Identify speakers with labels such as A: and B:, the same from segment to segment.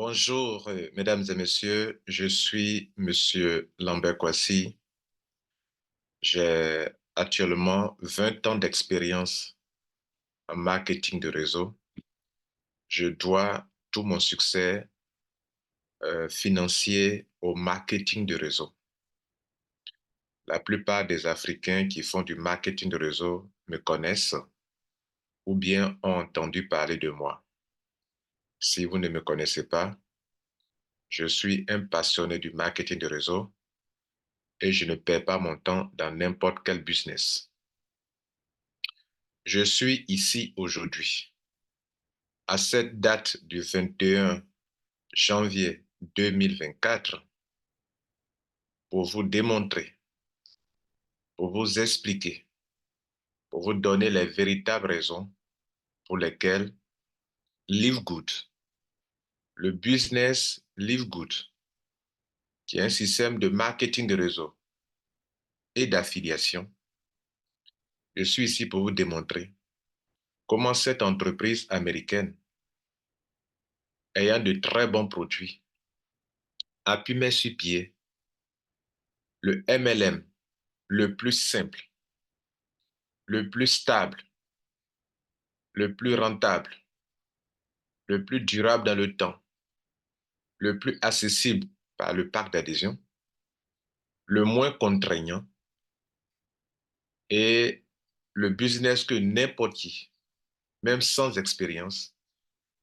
A: Bonjour, mesdames et messieurs, je suis Monsieur Lambert Kwasi. J'ai actuellement 20 ans d'expérience en marketing de réseau. Je dois tout mon succès financier au marketing de réseau. La plupart des Africains qui font du marketing de réseau me connaissent ou bien ont entendu parler de moi. Si vous ne me connaissez pas, je suis un passionné du marketing de réseau et je ne perds pas mon temps dans n'importe quel business. Je suis ici aujourd'hui, à cette date du 21 janvier 2024, pour vous démontrer, pour vous expliquer, pour vous donner les véritables raisons pour lesquelles Live Good, le business Live Good, qui est un système de marketing de réseau et d'affiliation, je suis ici pour vous démontrer comment cette entreprise américaine, ayant de très bons produits, a pu mettre sur pied le MLM le plus simple, le plus stable, le plus rentable, le plus durable dans le temps, le plus accessible par le parc d'adhésion, le moins contraignant et le business que n'importe qui, même sans expérience,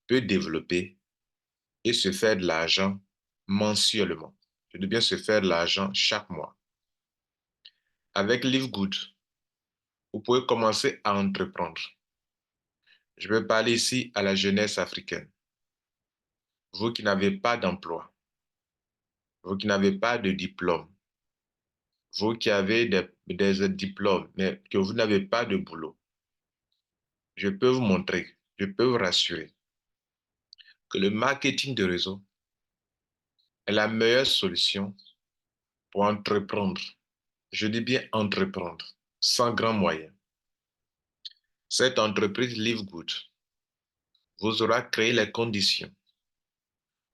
A: peut développer et se faire de l'argent mensuellement. Je veux bien se faire de l'argent chaque mois. Avec Live Good, vous pouvez commencer à entreprendre. Je vais parler ici à la jeunesse africaine. Vous qui n'avez pas d'emploi, vous qui n'avez pas de diplôme, vous qui avez des diplômes, mais que vous n'avez pas de boulot, je peux vous montrer, je peux vous rassurer que le marketing de réseau est la meilleure solution pour entreprendre. Je dis bien entreprendre, sans grand moyen. Cette entreprise Live Good vous aura créé les conditions,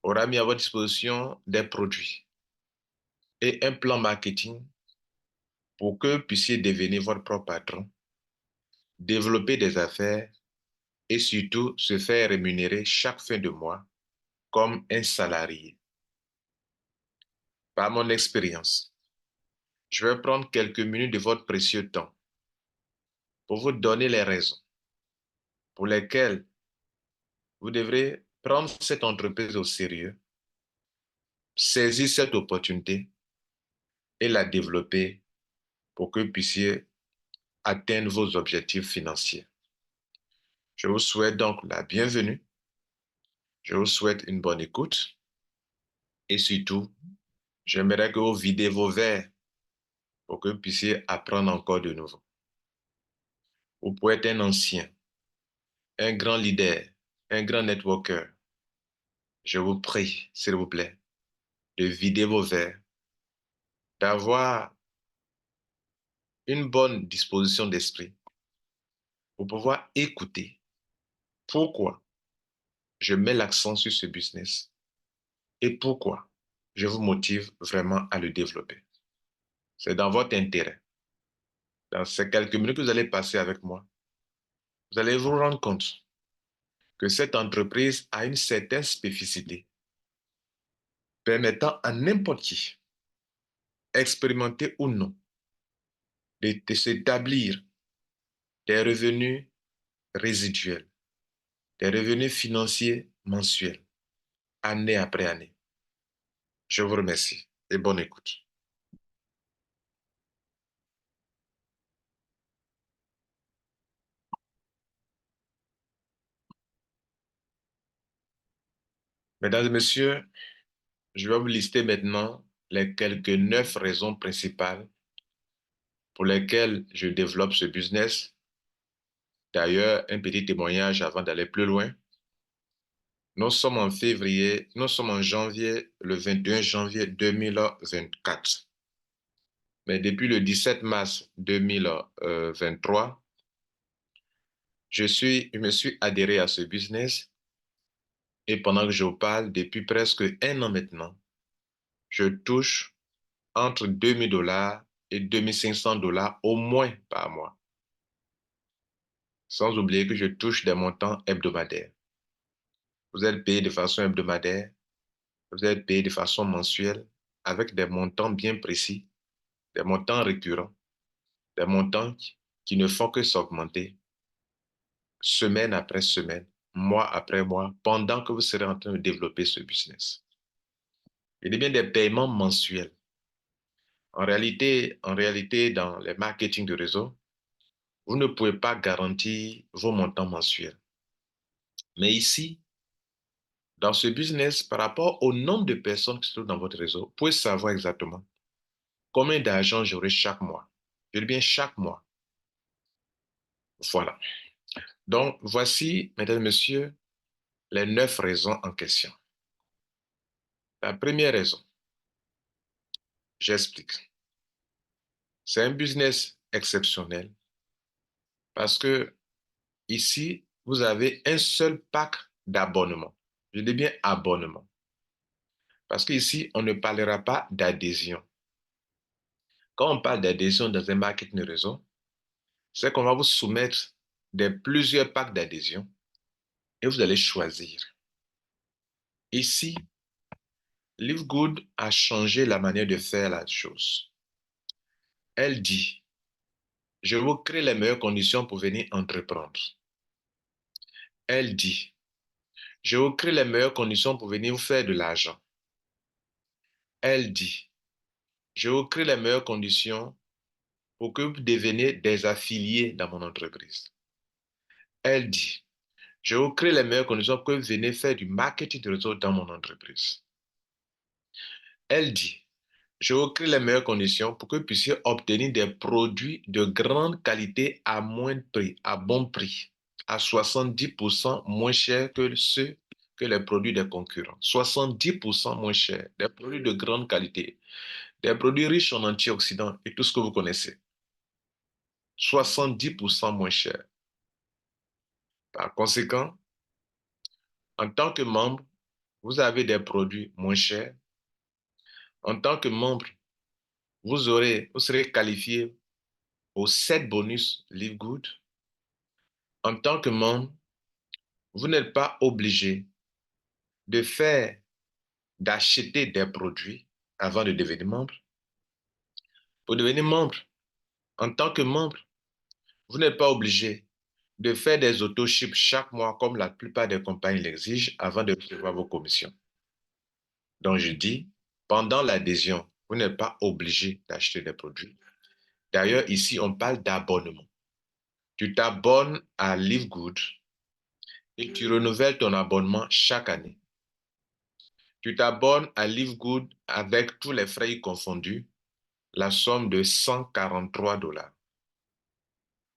A: aura mis à votre disposition des produits et un plan marketing pour que vous puissiez devenir votre propre patron, développer des affaires et surtout se faire rémunérer chaque fin de mois comme un salarié. Par mon expérience, je vais prendre quelques minutes de votre précieux temps pour vous donner les raisons pour lesquelles vous devrez prendre cette entreprise au sérieux, saisir cette opportunité et la développer pour que vous puissiez atteindre vos objectifs financiers. Je vous souhaite donc la bienvenue, je vous souhaite une bonne écoute et surtout, j'aimerais que vous videz vos verres pour que vous puissiez apprendre encore de nouveau. Vous pouvez être un ancien, un grand leader, un grand networker. Je vous prie, s'il vous plaît, de vider vos verres, d'avoir une bonne disposition d'esprit pour pouvoir écouter pourquoi je mets l'accent sur ce business et pourquoi je vous motive vraiment à le développer. C'est dans votre intérêt. Dans ces quelques minutes que vous allez passer avec moi, vous allez vous rendre compte que cette entreprise a une certaine spécificité permettant à n'importe qui, expérimenté ou non, de s'établir des revenus résiduels, des revenus financiers mensuels, année après année. Je vous remercie et bonne écoute. Mesdames et messieurs, je vais vous lister maintenant les quelques 9 raisons principales pour lesquelles je développe ce business. D'ailleurs, un petit témoignage avant d'aller plus loin. Nous sommes en janvier, le 21 janvier 2024. Mais depuis le 17 mars 2023, je me suis adhéré à ce business Et pendant que je vous parle, depuis presque un an maintenant, je touche entre 2 000 $ et 2 500 $ au moins par mois. Sans oublier que je touche des montants hebdomadaires. Vous êtes payé de façon hebdomadaire, vous êtes payé de façon mensuelle, avec des montants bien précis, des montants récurrents, des montants qui ne font que s'augmenter semaine après semaine, mois après mois, pendant que vous serez en train de développer ce business. Il y a bien des paiements mensuels. En réalité, dans les marketing de réseau, vous ne pouvez pas garantir vos montants mensuels. Mais ici, dans ce business, par rapport au nombre de personnes qui se trouvent dans votre réseau, vous pouvez savoir exactement combien d'argent j'aurai chaque mois. Je dis bien chaque mois. Voilà. Donc, voici, mesdames et messieurs, les 9 raisons en question. La première raison, j'explique. C'est un business exceptionnel parce que ici, vous avez un seul pack d'abonnement. Je dis bien abonnement. Parce qu'ici, on ne parlera pas d'adhésion. Quand on parle d'adhésion dans un marketing de réseau, c'est qu'on va vous soumettre plusieurs packs d'adhésion et vous allez choisir. Ici, LiveGood a changé la manière de faire la chose. Elle dit, je vous crée les meilleures conditions pour venir entreprendre. Elle dit, je vous crée les meilleures conditions pour venir vous faire de l'argent. Elle dit, je vous crée les meilleures conditions pour que vous deveniez des affiliés dans mon entreprise. Elle dit, je vous crée les meilleures conditions pour que vous venez faire du marketing de réseau dans mon entreprise. Elle dit, je vous crée les meilleures conditions pour que vous puissiez obtenir des produits de grande qualité à moindre prix, à bon prix, à 70% moins cher que les produits des concurrents. 70% moins cher, des produits de grande qualité, des produits riches en antioxydants et tout ce que vous connaissez. 70% moins cher. Par conséquent, en tant que membre, vous avez des produits moins chers. En tant que membre, vous serez qualifié aux 7 bonus Live Good. En tant que membre, vous n'êtes pas obligé d'acheter des produits avant de devenir membre. Pour devenir membre, en tant que membre, vous n'êtes pas obligé de faire des auto-ships chaque mois comme la plupart des compagnies l'exigent avant de recevoir vos commissions. Donc je dis, pendant l'adhésion, vous n'êtes pas obligé d'acheter des produits. D'ailleurs, ici, on parle d'abonnement. Tu t'abonnes à LiveGood et tu renouvelles ton abonnement chaque année. Tu t'abonnes à LiveGood avec tous les frais confondus, la somme de 143 $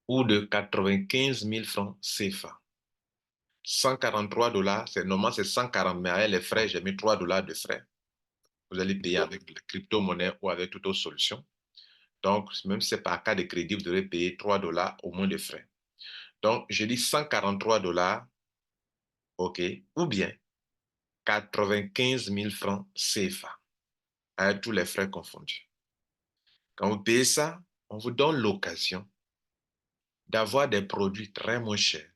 A: ou de 95 000 francs CFA. 143 $, normalement c'est 140, mais avec les frais, j'ai mis 3 $ de frais. Vous allez payer avec la crypto-monnaie ou avec toute autre solution. Donc, même si c'est par cas de crédit, vous devrez payer 3 $ au moins de frais. Donc, je dis 143 $, OK, ou bien 95 000 francs CFA, avec tous les frais confondus. Quand vous payez ça, on vous donne l'occasion d'avoir des produits très moins chers.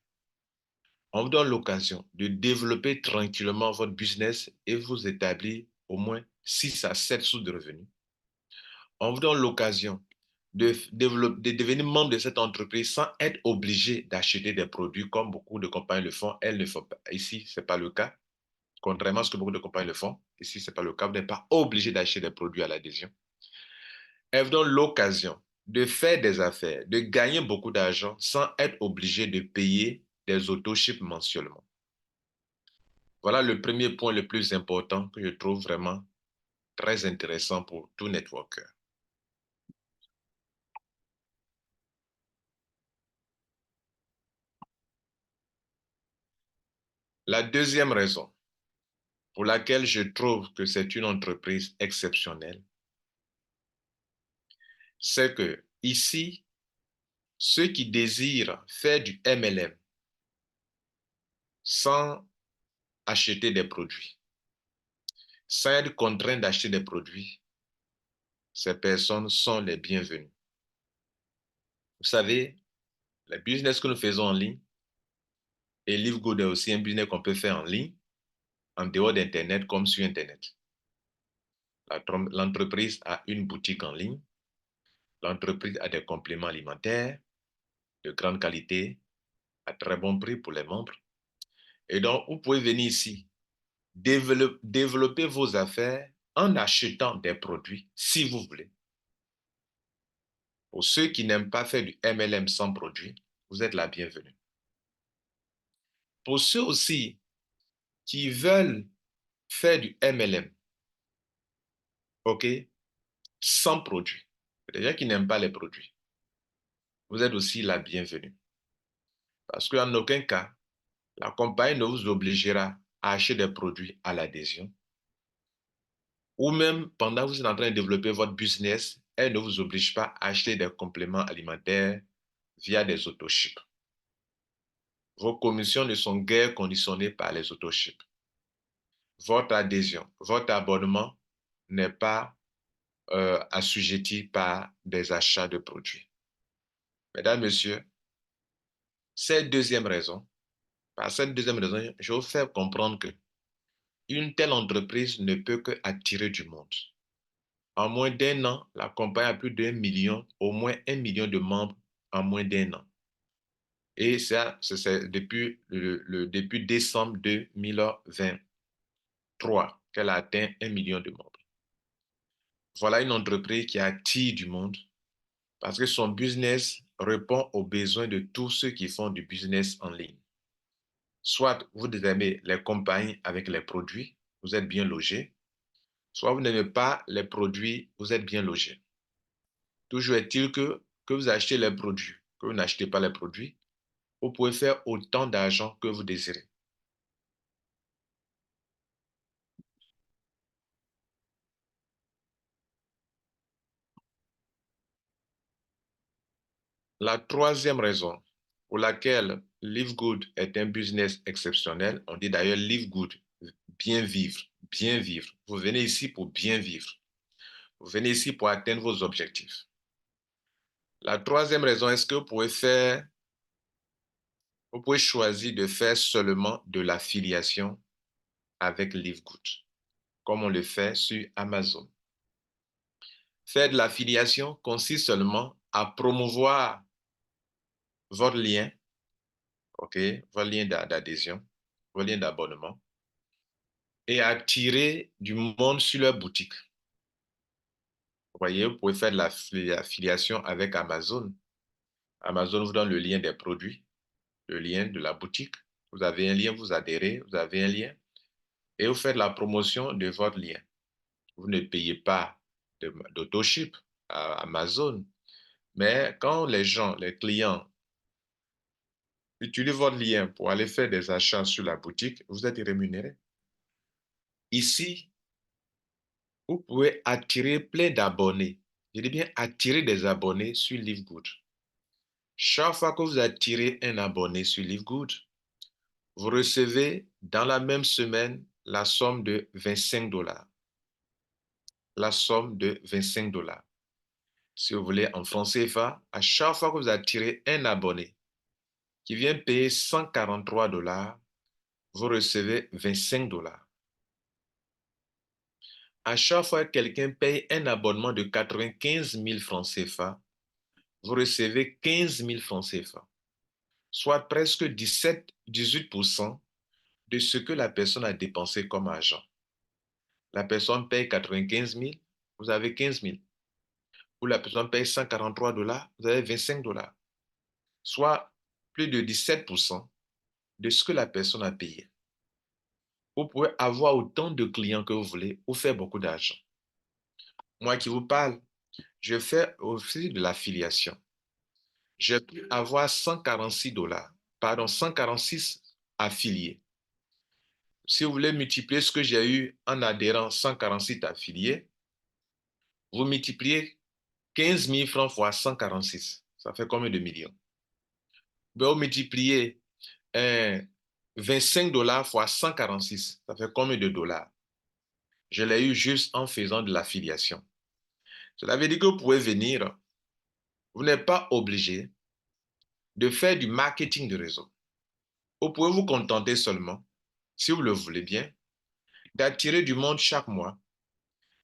A: On vous donne l'occasion de développer tranquillement votre business et vous établir au moins 6 à 7 sources de revenus. On vous donne l'occasion de devenir membre de cette entreprise sans être obligé d'acheter des produits comme beaucoup de compagnies le font. Elles ne font pas. Ici, ce n'est pas le cas. Contrairement à ce que beaucoup de compagnies le font, ici, ce n'est pas le cas. Vous n'êtes pas obligé d'acheter des produits à l'adhésion. Elle vous donne l'occasion de faire des affaires, de gagner beaucoup d'argent sans être obligé de payer des auto-ships mensuellement. Voilà le premier point le plus important que je trouve vraiment très intéressant pour tout networker. La deuxième raison pour laquelle je trouve que c'est une entreprise exceptionnelle, c'est que ici, ceux qui désirent faire du MLM sans acheter des produits, sans être contraints d'acheter des produits, ces personnes sont les bienvenues. Vous savez, les business que nous faisons en ligne, et LiveGood est aussi un business qu'on peut faire en ligne, en dehors d'Internet comme sur Internet. L'entreprise a une boutique en ligne, l'entreprise a des compléments alimentaires de grande qualité, à très bon prix pour les membres. Et donc, vous pouvez venir ici, développer vos affaires en achetant des produits, si vous voulez. Pour ceux qui n'aiment pas faire du MLM sans produit, vous êtes la bienvenue. Pour ceux aussi qui veulent faire du MLM, OK, sans produit, c'est-à-dire qui n'aiment pas les produits, vous êtes aussi la bienvenue. Parce qu'en aucun cas, la compagnie ne vous obligera à acheter des produits à l'adhésion. Ou même pendant que vous êtes en train de développer votre business, elle ne vous oblige pas à acheter des compléments alimentaires via des autoships. Vos commissions ne sont guère conditionnées par les autoships. Votre adhésion, votre abonnement n'est pas assujetti par des achats de produits. Mesdames, Messieurs, par cette deuxième raison, je vais vous faire comprendre que une telle entreprise ne peut que attirer du monde. En moins d'un an, la compagnie a plus d'1 million, au moins 1 million de membres en moins d'un an. Et ça, c'est depuis décembre 2023 qu'elle a atteint 1 million de membres. Voilà une entreprise qui attire du monde parce que son business répond aux besoins de tous ceux qui font du business en ligne. Soit vous aimez les compagnies avec les produits, vous êtes bien logé. Soit vous n'aimez pas les produits, vous êtes bien logé. Toujours est-il que vous achetez les produits, que vous n'achetez pas les produits, vous pouvez faire autant d'argent que vous désirez. La troisième raison pour laquelle Live Good est un business exceptionnel, on dit d'ailleurs Live Good, bien vivre, bien vivre. Vous venez ici pour bien vivre. Vous venez ici pour atteindre vos objectifs. La troisième raison est que vous pouvez choisir de faire seulement de l'affiliation avec Live Good, comme on le fait sur Amazon. Faire de l'affiliation consiste seulement à promouvoir votre lien, OK, votre lien d'adhésion, votre lien d'abonnement, et attirer du monde sur leur boutique. Vous voyez, vous pouvez faire de l'affiliation avec Amazon. Amazon vous donne le lien des produits, le lien de la boutique. Vous avez un lien, vous adhérez, vous avez un lien, et vous faites la promotion de votre lien. Vous ne payez pas d'autoship à Amazon, mais quand les gens, les clients, utilisez votre lien pour aller faire des achats sur la boutique, vous êtes rémunéré. Ici, vous pouvez attirer plein d'abonnés. Je dis bien attirer des abonnés sur LiveGood. Chaque fois que vous attirez un abonné sur LiveGood, vous recevez dans la même semaine la somme de 25 dollars. La somme de 25 dollars. Si vous voulez, en francs CFA, à chaque fois que vous attirez un abonné qui vient payer 143 dollars, vous recevez 25 dollars. À chaque fois que quelqu'un paye un abonnement de 95 000 francs CFA, vous recevez 15 000 francs CFA, soit presque 18% de ce que la personne a dépensé comme argent. La personne paye 95 000, vous avez 15 000. Ou la personne paye 143 dollars, vous avez 25 dollars, soit plus de 17% de ce que la personne a payé. Vous pouvez avoir autant de clients que vous voulez ou faire beaucoup d'argent. Moi qui vous parle, je fais aussi de l'affiliation. J'ai pu avoir 146 dollars, pardon, 146 affiliés. Si vous voulez multiplier ce que j'ai eu en adhérant 146 affiliés, vous multipliez 15 000 francs fois 146. Ça fait combien de millions? Vous multipliez 25 dollars fois 146, ça fait combien de dollars? Je l'ai eu juste en faisant de l'affiliation. Cela veut dire que vous pouvez venir, vous n'êtes pas obligé de faire du marketing de réseau. Vous pouvez vous contenter seulement, si vous le voulez bien, d'attirer du monde chaque mois,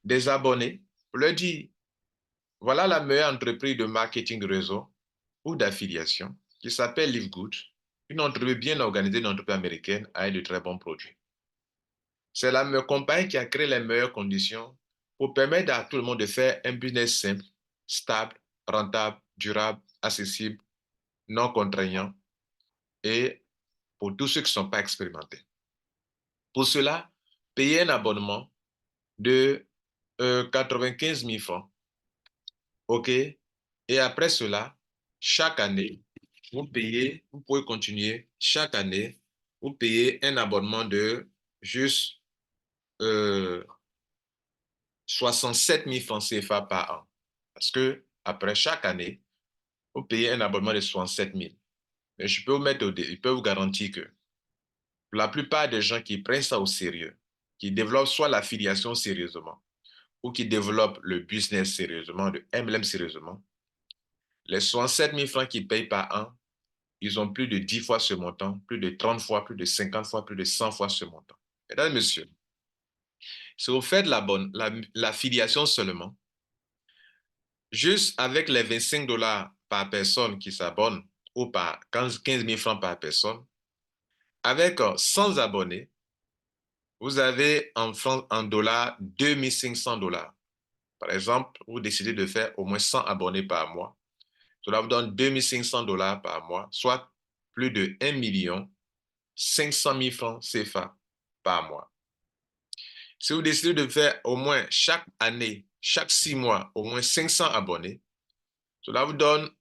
A: des abonnés, pour leur dire, voilà la meilleure entreprise de marketing de réseau ou d'affiliation qui s'appelle LiveGood, une entreprise bien organisée, une entreprise américaine avec de très bons produits. C'est la compagnie qui a créé les meilleures conditions pour permettre à tout le monde de faire un business simple, stable, rentable, durable, accessible, non contraignant et pour tous ceux qui ne sont pas expérimentés. Pour cela, payez un abonnement de 95 000 francs. OK? Et après cela, chaque année, vous pouvez continuer chaque année, vous payez un abonnement de juste 67 000 francs CFA par an. Parce que après chaque année, vous payez un abonnement de 67 000. Mais je peux vous garantir que pour la plupart des gens qui prennent ça au sérieux, qui développent soit l'affiliation sérieusement, ou qui développent le business sérieusement, le MLM sérieusement, les 67 000 francs qu'ils payent par an, ils ont plus de 10 fois ce montant, plus de 30 fois, plus de 50 fois, plus de 100 fois ce montant. Mesdames et messieurs, si vous faites l'affiliation seulement, juste avec les 25 dollars par personne qui s'abonne, ou par 15 000 francs par personne, avec 100 abonnés, vous avez en dollars 2500 dollars. Par exemple, vous décidez de faire au moins 100 abonnés par mois. Cela vous donne 2500 dollars par mois, soit plus de 1 500 000 francs CFA par mois. Si vous décidez de faire au moins chaque année, chaque 6 mois, au moins 500 abonnés, cela vous donne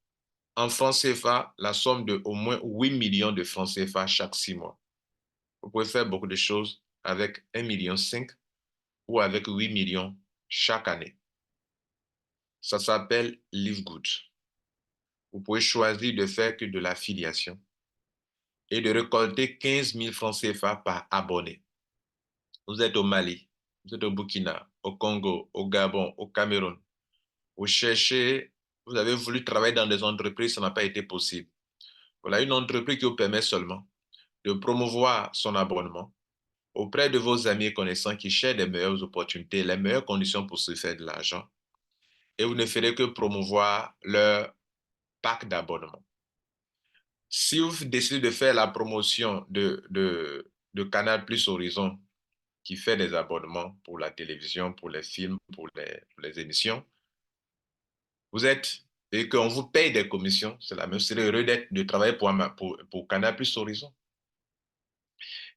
A: en francs CFA la somme de au moins 8 millions de francs CFA chaque 6 mois. Vous pouvez faire beaucoup de choses avec 1,5 million ou avec 8 millions chaque année. Ça s'appelle LiveGood. Vous pouvez choisir de faire que de l'affiliation et de récolter 15 000 francs CFA par abonné. Vous êtes au Mali, vous êtes au Burkina, au Congo, au Gabon, au Cameroun. Vous cherchez, vous avez voulu travailler dans des entreprises, ça n'a pas été possible. Voilà une entreprise qui vous permet seulement de promouvoir son abonnement auprès de vos amis et connaissants qui cherchent les meilleures opportunités, les meilleures conditions pour se faire de l'argent. Et vous ne ferez que promouvoir leur pack d'abonnement. Si vous décidez de faire la promotion de Canal Plus Horizon, qui fait des abonnements pour la télévision, pour les films, pour les émissions, et qu'on vous paye des commissions, c'est la même, c'est heureux de travailler pour Canal Plus Horizon.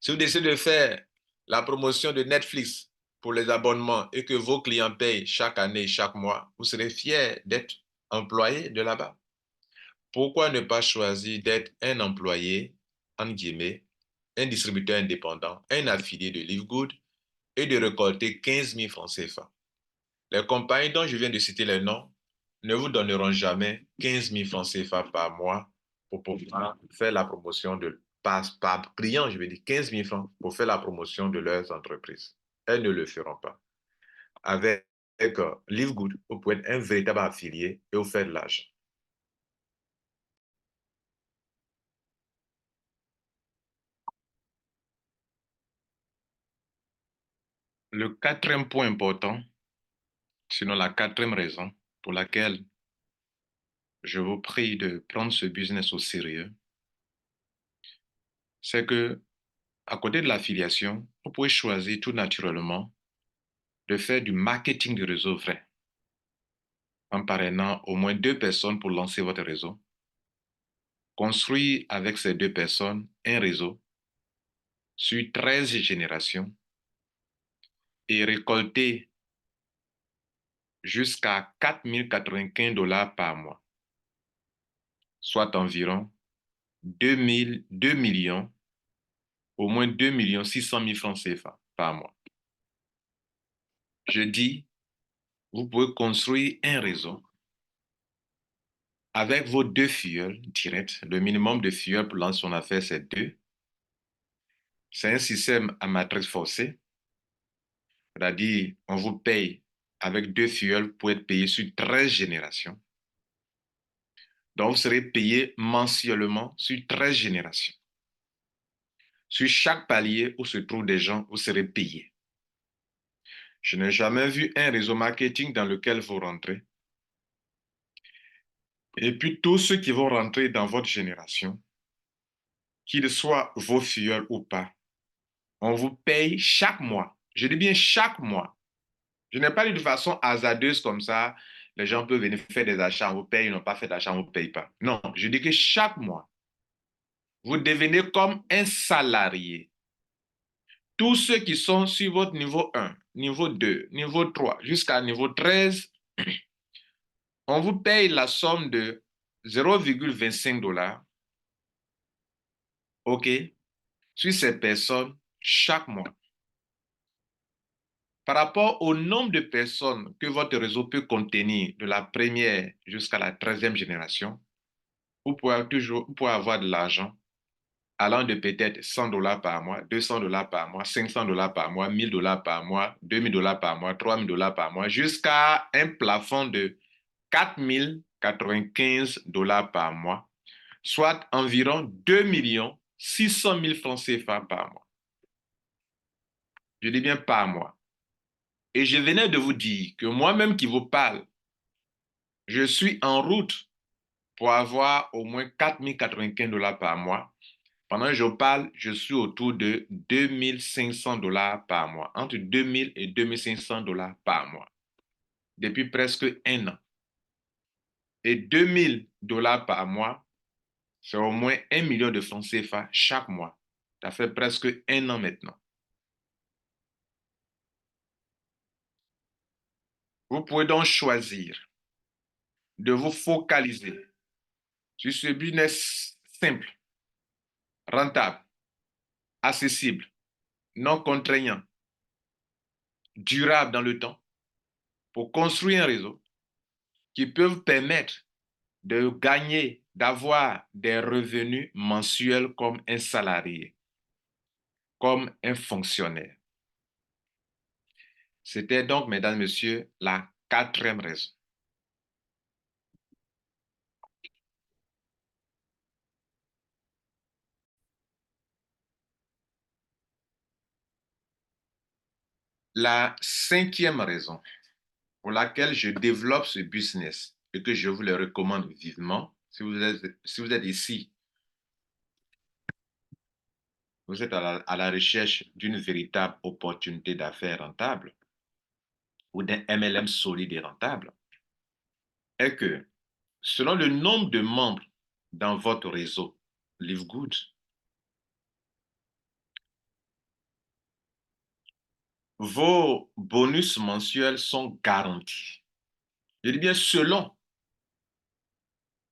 A: Si vous décidez de faire la promotion de Netflix pour les abonnements et que vos clients payent chaque année, chaque mois, vous serez fier d'être employé de là-bas. Pourquoi ne pas choisir d'être un employé, en guillemets, un distributeur indépendant, un affilié de LiveGood et de récolter 15 000 francs CFA? Les compagnies dont je viens de citer les noms ne vous donneront jamais 15 000 francs CFA par mois pour pouvoir faire la promotion par client, je veux dire 15 000 francs pour faire la promotion de leurs entreprises. Elles ne le feront pas. Avec LiveGood, vous pouvez être un véritable affilié et vous faire de l'argent. Le quatrième point important, sinon la quatrième raison pour laquelle je vous prie de prendre ce business au sérieux, c'est que à côté de l'affiliation, vous pouvez choisir tout naturellement de faire du marketing de réseau vrai en parrainant au moins 2 personnes pour lancer votre réseau. Construire avec ces 2 personnes un réseau sur 13 générations et récolter jusqu'à 4 095 dollars par mois, soit environ 2 millions, au moins 2 600 000 francs CFA par mois. Je dis, vous pouvez construire un réseau avec vos 2 filleuls directs. Le minimum de filleuls pour lancer son affaire, c'est 2. C'est un système à matrice forcée, c'est-à-dire on vous paye avec 2 filleuls pour être payé sur 13 générations. Donc, vous serez payé mensuellement sur 13 générations. Sur chaque palier où se trouvent des gens, vous serez payé. Je n'ai jamais vu un réseau marketing dans lequel vous rentrez. Et puis, tous ceux qui vont rentrer dans votre génération, qu'ils soient vos filleuls ou pas, on vous paye chaque mois. Je dis bien chaque mois. Je n'ai pas dit de façon hasardeuse comme ça. Les gens peuvent venir faire des achats, on vous paye, ils n'ont pas fait d'achat, on ne vous paye pas. Non, je dis que chaque mois, vous devenez comme un salarié. Tous ceux qui sont sur votre niveau 1, niveau 2, niveau 3, jusqu'à niveau 13, on vous paye la somme de 0,25 $, OK, sur ces personnes chaque mois. Par rapport au nombre de personnes que votre réseau peut contenir de la première jusqu'à la 13e génération, vous pouvez avoir de l'argent allant de peut-être 100 $ par mois, 200 $ par mois, 500 $ par mois, 1000 $ par mois, 2000 $ par mois, 3000 $ par mois, jusqu'à un plafond de 4095 $ par mois, soit environ 2 600 000 francs CFA par mois. Je dis bien par mois. Et je venais de vous dire que moi-même qui vous parle, je suis en route pour avoir au moins 4095 $ par mois. Pendant que je parle, je suis autour de 2500 $ par mois, entre 2000 et 2500 $ par mois, depuis presque un an. Et 2000 $ par mois, c'est au moins 1 million de francs CFA chaque mois. Ça fait presque un an maintenant. Vous pouvez donc choisir de vous focaliser sur ce business simple, rentable, accessible, non contraignant, durable dans le temps, pour construire un réseau qui peut vous permettre de gagner, d'avoir des revenus mensuels comme un salarié, comme un fonctionnaire. C'était donc, mesdames, messieurs, la 4e raison. La 5e raison pour laquelle je développe ce business et que je vous le recommande vivement, si vous êtes ici, vous êtes à la recherche d'une véritable opportunité d'affaires rentable ou d'un MLM solide et rentable, est que selon le nombre de membres dans votre réseau LiveGood, vos bonus mensuels sont garantis. Je dis bien selon.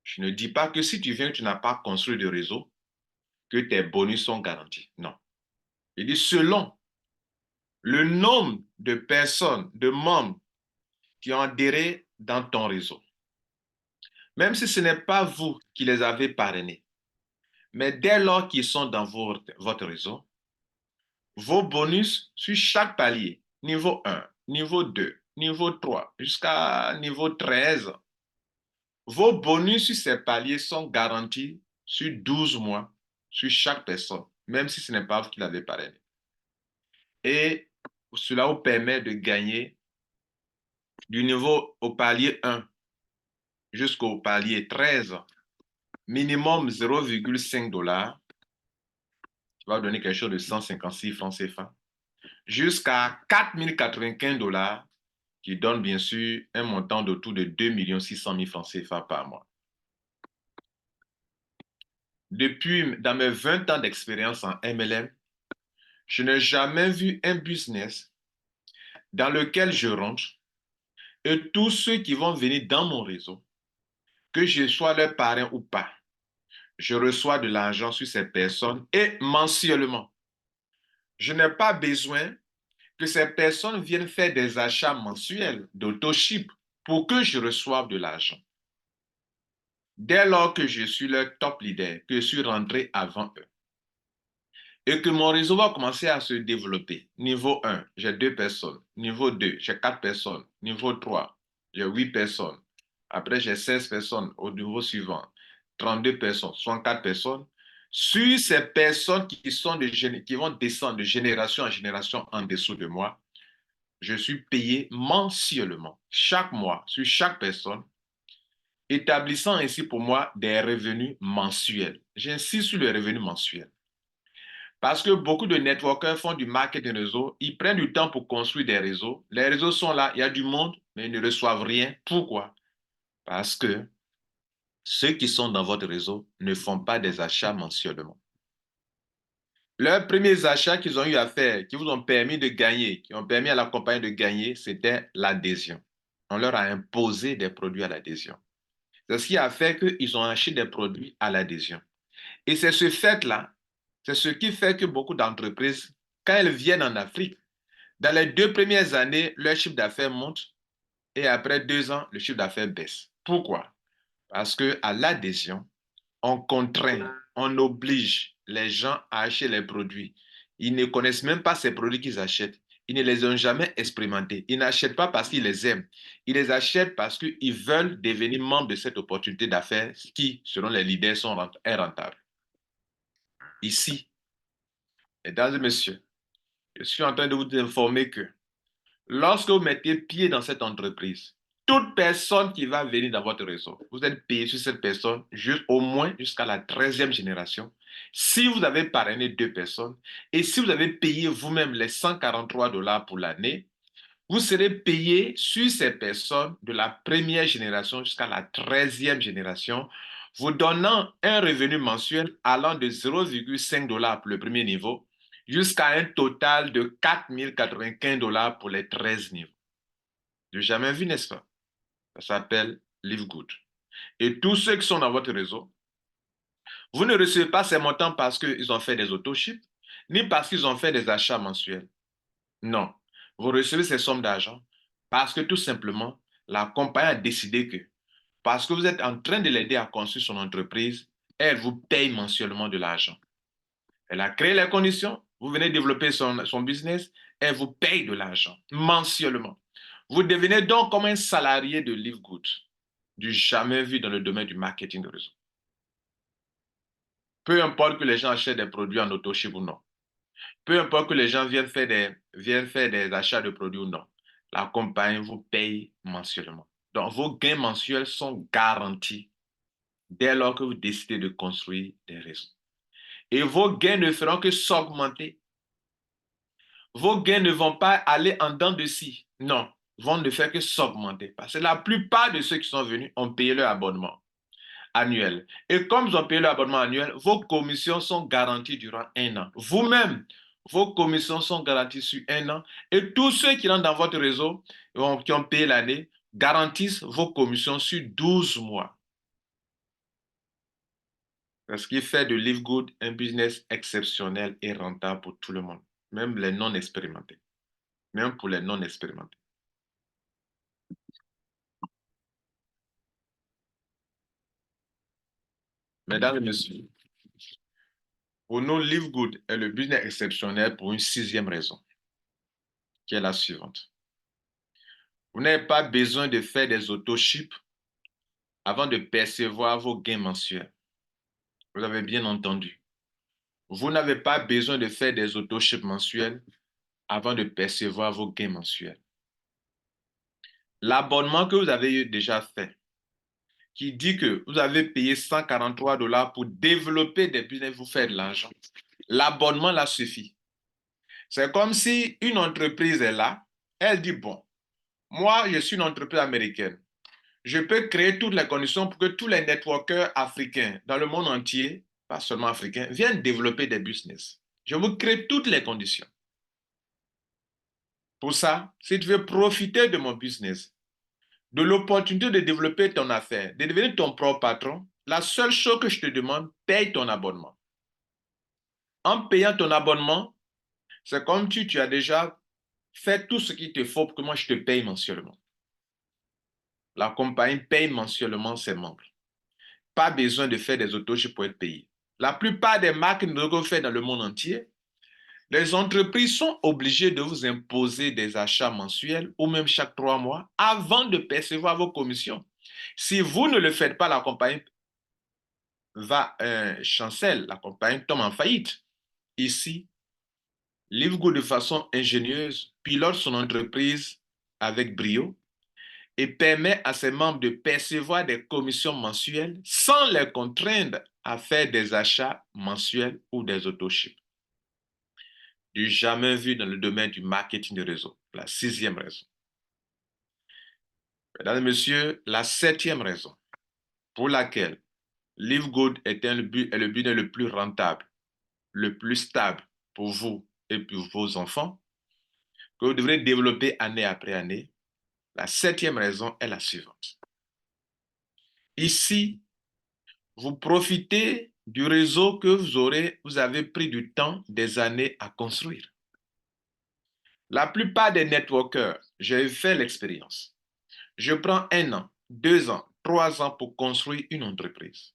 A: Je ne dis pas que si tu viens, tu n'as pas construit de réseau, que tes bonus sont garantis. Non. Je dis selon le nombre de personnes, de membres qui ont adhéré dans ton réseau. Même si ce n'est pas vous qui les avez parrainés, mais dès lors qu'ils sont dans votre réseau, vos bonus sur chaque palier, niveau 1, niveau 2, niveau 3, jusqu'à niveau 13, vos bonus sur ces paliers sont garantis sur 12 mois sur chaque personne, même si ce n'est pas vous qui l'avez parrainé. Et cela vous permet de gagner du niveau au palier 1 jusqu'au palier 13, minimum 0,5 $, qui va vous donner quelque chose de 156 francs CFA, jusqu'à 4095 $, qui donne bien sûr un montant d'autour de 2 600 000 francs CFA par mois. Depuis, dans mes 20 ans d'expérience en MLM, je n'ai jamais vu un business dans lequel je rentre et tous ceux qui vont venir dans mon réseau, que je sois leur parrain ou pas, je reçois de l'argent sur ces personnes et mensuellement. Je n'ai pas besoin que ces personnes viennent faire des achats mensuels d'autoship pour que je reçoive de l'argent. Dès lors que je suis leur top leader, que je suis rentré avant eux, et que mon réseau va commencer à se développer. Niveau 1, j'ai 2 personnes. Niveau 2, j'ai 4 personnes. Niveau 3, j'ai 8 personnes. Après, j'ai 16 personnes au niveau suivant. 32 personnes, 64 personnes. Sur ces personnes qui vont descendre de génération en génération en dessous de moi, je suis payé mensuellement, chaque mois, sur chaque personne, établissant ainsi pour moi des revenus mensuels. J'insiste sur le revenu mensuel. Parce que beaucoup de networkers font du marketing réseau, ils prennent du temps pour construire des réseaux. Les réseaux sont là, il y a du monde, mais ils ne reçoivent rien. Pourquoi? Parce que ceux qui sont dans votre réseau ne font pas des achats mensuellement. Leurs premiers achats qu'ils ont eu à faire, qui vous ont permis de gagner, qui ont permis à la compagnie de gagner, c'était l'adhésion. On leur a imposé des produits à l'adhésion. C'est ce qui a fait qu'ils ont acheté des produits à l'adhésion. Et c'est ce fait-là, c'est ce qui fait que beaucoup d'entreprises, quand elles viennent en Afrique, dans les 2 premières années, leur chiffre d'affaires monte et après 2 ans, le chiffre d'affaires baisse. Pourquoi? Parce qu'à l'adhésion, on contraint, on oblige les gens à acheter les produits. Ils ne connaissent même pas ces produits qu'ils achètent. Ils ne les ont jamais expérimentés. Ils n'achètent pas parce qu'ils les aiment. Ils les achètent parce qu'ils veulent devenir membres de cette opportunité d'affaires qui, selon les leaders, est rentable. Ici, mesdames et messieurs, je suis en train de vous informer que lorsque vous mettez pied dans cette entreprise, toute personne qui va venir dans votre réseau, vous êtes payé sur cette personne au moins jusqu'à la 13e génération. Si vous avez parrainé 2 personnes et si vous avez payé vous-même les 143 dollars pour l'année, vous serez payé sur ces personnes de la première génération jusqu'à la 13e génération, vous donnant un revenu mensuel allant de 0,5 dollars pour le premier niveau jusqu'à un total de 4 095 dollars pour les 13 niveaux. De jamais vu, n'est-ce pas? Ça s'appelle Live Good. Et tous ceux qui sont dans votre réseau, vous ne recevez pas ces montants parce qu'ils ont fait des autoships, ni parce qu'ils ont fait des achats mensuels. Non. Vous recevez ces sommes d'argent parce que tout simplement, la compagnie a décidé que, parce que vous êtes en train de l'aider à construire son entreprise, elle vous paye mensuellement de l'argent. Elle a créé les conditions, vous venez développer son business, elle vous paye de l'argent mensuellement. Vous devenez donc comme un salarié de Live Good, du jamais vu dans le domaine du marketing de réseau. Peu importe que les gens achètent des produits en autoship ou non. Peu importe que les gens viennent faire des achats de produits ou non. La compagnie vous paye mensuellement. Donc, vos gains mensuels sont garantis dès lors que vous décidez de construire des réseaux. Et vos gains ne feront que s'augmenter. Vos gains ne vont pas aller en dents de scie. Non, vont ne faire que s'augmenter. Parce que la plupart de ceux qui sont venus ont payé leur abonnement annuel. Et comme ils ont payé leur abonnement annuel, vos commissions sont garanties durant un an. Vous-même, vos commissions sont garanties sur un an. Et tous ceux qui rentrent dans votre réseau, qui ont payé l'année, garantissent vos commissions sur 12 mois. Ce qui fait de Live Good un business exceptionnel et rentable pour tout le monde, même les non expérimentés, même pour les non expérimentés. Mesdames et messieurs, pour nous, Live Good est le business exceptionnel pour une 6e raison, qui est la suivante. Vous n'avez pas besoin de faire des autoships avant de percevoir vos gains mensuels. Vous avez bien entendu. Vous n'avez pas besoin de faire des autoships mensuels avant de percevoir vos gains mensuels. L'abonnement que vous avez déjà fait, qui dit que vous avez payé 143 dollars pour développer des business, vous faire de l'argent. L'abonnement là suffit. C'est comme si une entreprise est là, elle dit, bon, moi je suis une entreprise américaine. Je peux créer toutes les conditions pour que tous les networkers africains dans le monde entier, pas seulement africains, viennent développer des business. Je vous crée toutes les conditions. Pour ça, si tu veux profiter de mon business, de l'opportunité de développer ton affaire, de devenir ton propre patron, la seule chose que je te demande, paye ton abonnement. En payant ton abonnement, c'est comme si tu as déjà fait tout ce qu'il te faut pour que moi je te paye mensuellement. La compagnie paye mensuellement ses membres. Pas besoin de faire des autoships pour être payé. La plupart des marques que nous avons fait dans le monde entier, Les entreprises sont obligées de vous imposer des achats mensuels ou même chaque 3 mois avant de percevoir vos commissions. Si vous ne le faites pas, la compagnie chancelle, la compagnie tombe en faillite. Ici, Livegood, de façon ingénieuse, pilote son entreprise avec brio et permet à ses membres de percevoir des commissions mensuelles sans les contraindre à faire des achats mensuels ou des autoships. Du jamais vu dans le domaine du marketing de réseau. La 6e raison. Mesdames et messieurs, la 7e raison pour laquelle Livegood est le business le plus rentable, le plus stable pour vous et pour vos enfants, que vous devrez développer année après année. La 7e raison est la suivante. Ici, vous profitez du réseau que vous avez pris du temps, des années à construire. La plupart des networkers, j'ai fait l'expérience. Je prends 1 an, 2 ans, 3 ans pour construire une entreprise.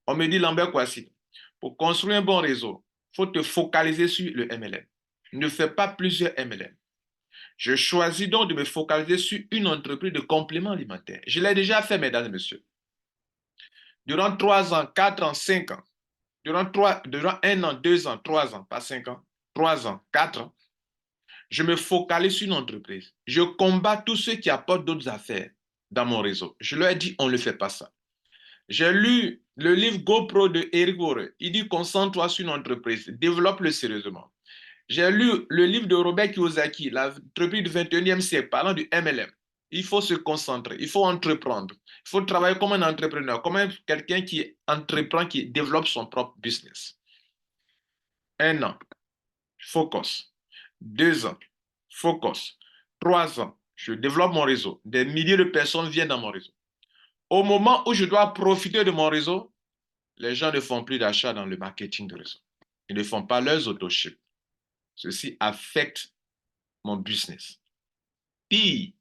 A: On me dit, Lambert Kouassi, pour construire un bon réseau, il faut te focaliser sur le MLM. Ne fais pas plusieurs MLM. Je choisis donc de me focaliser sur une entreprise de compléments alimentaires. Je l'ai déjà fait, mesdames et messieurs. Durant 3 ans, 4 ans, 5 ans, durant 1 an, 2 ans, 3 ans, pas 5 ans, 3 ans, 4 ans, je me focalise sur une entreprise. Je combats tous ceux qui apportent d'autres affaires dans mon réseau. Je leur ai dit, on ne fait pas ça. J'ai lu le livre GoPro de Eric Worre. Il dit, concentre-toi sur une entreprise, développe-le sérieusement. J'ai lu le livre de Robert Kiyosaki, l'entreprise du 21e siècle, parlant du MLM. Il faut se concentrer, il faut entreprendre, il faut travailler comme un entrepreneur, comme quelqu'un qui entreprend, qui développe son propre business. 1 an, focus. 2 ans, focus. 3 ans, je développe mon réseau. Des milliers de personnes viennent dans mon réseau. Au moment où je dois profiter de mon réseau, les gens ne font plus d'achat dans le marketing de réseau. Ils ne font pas leurs autoships. Ceci affecte mon business. Pire,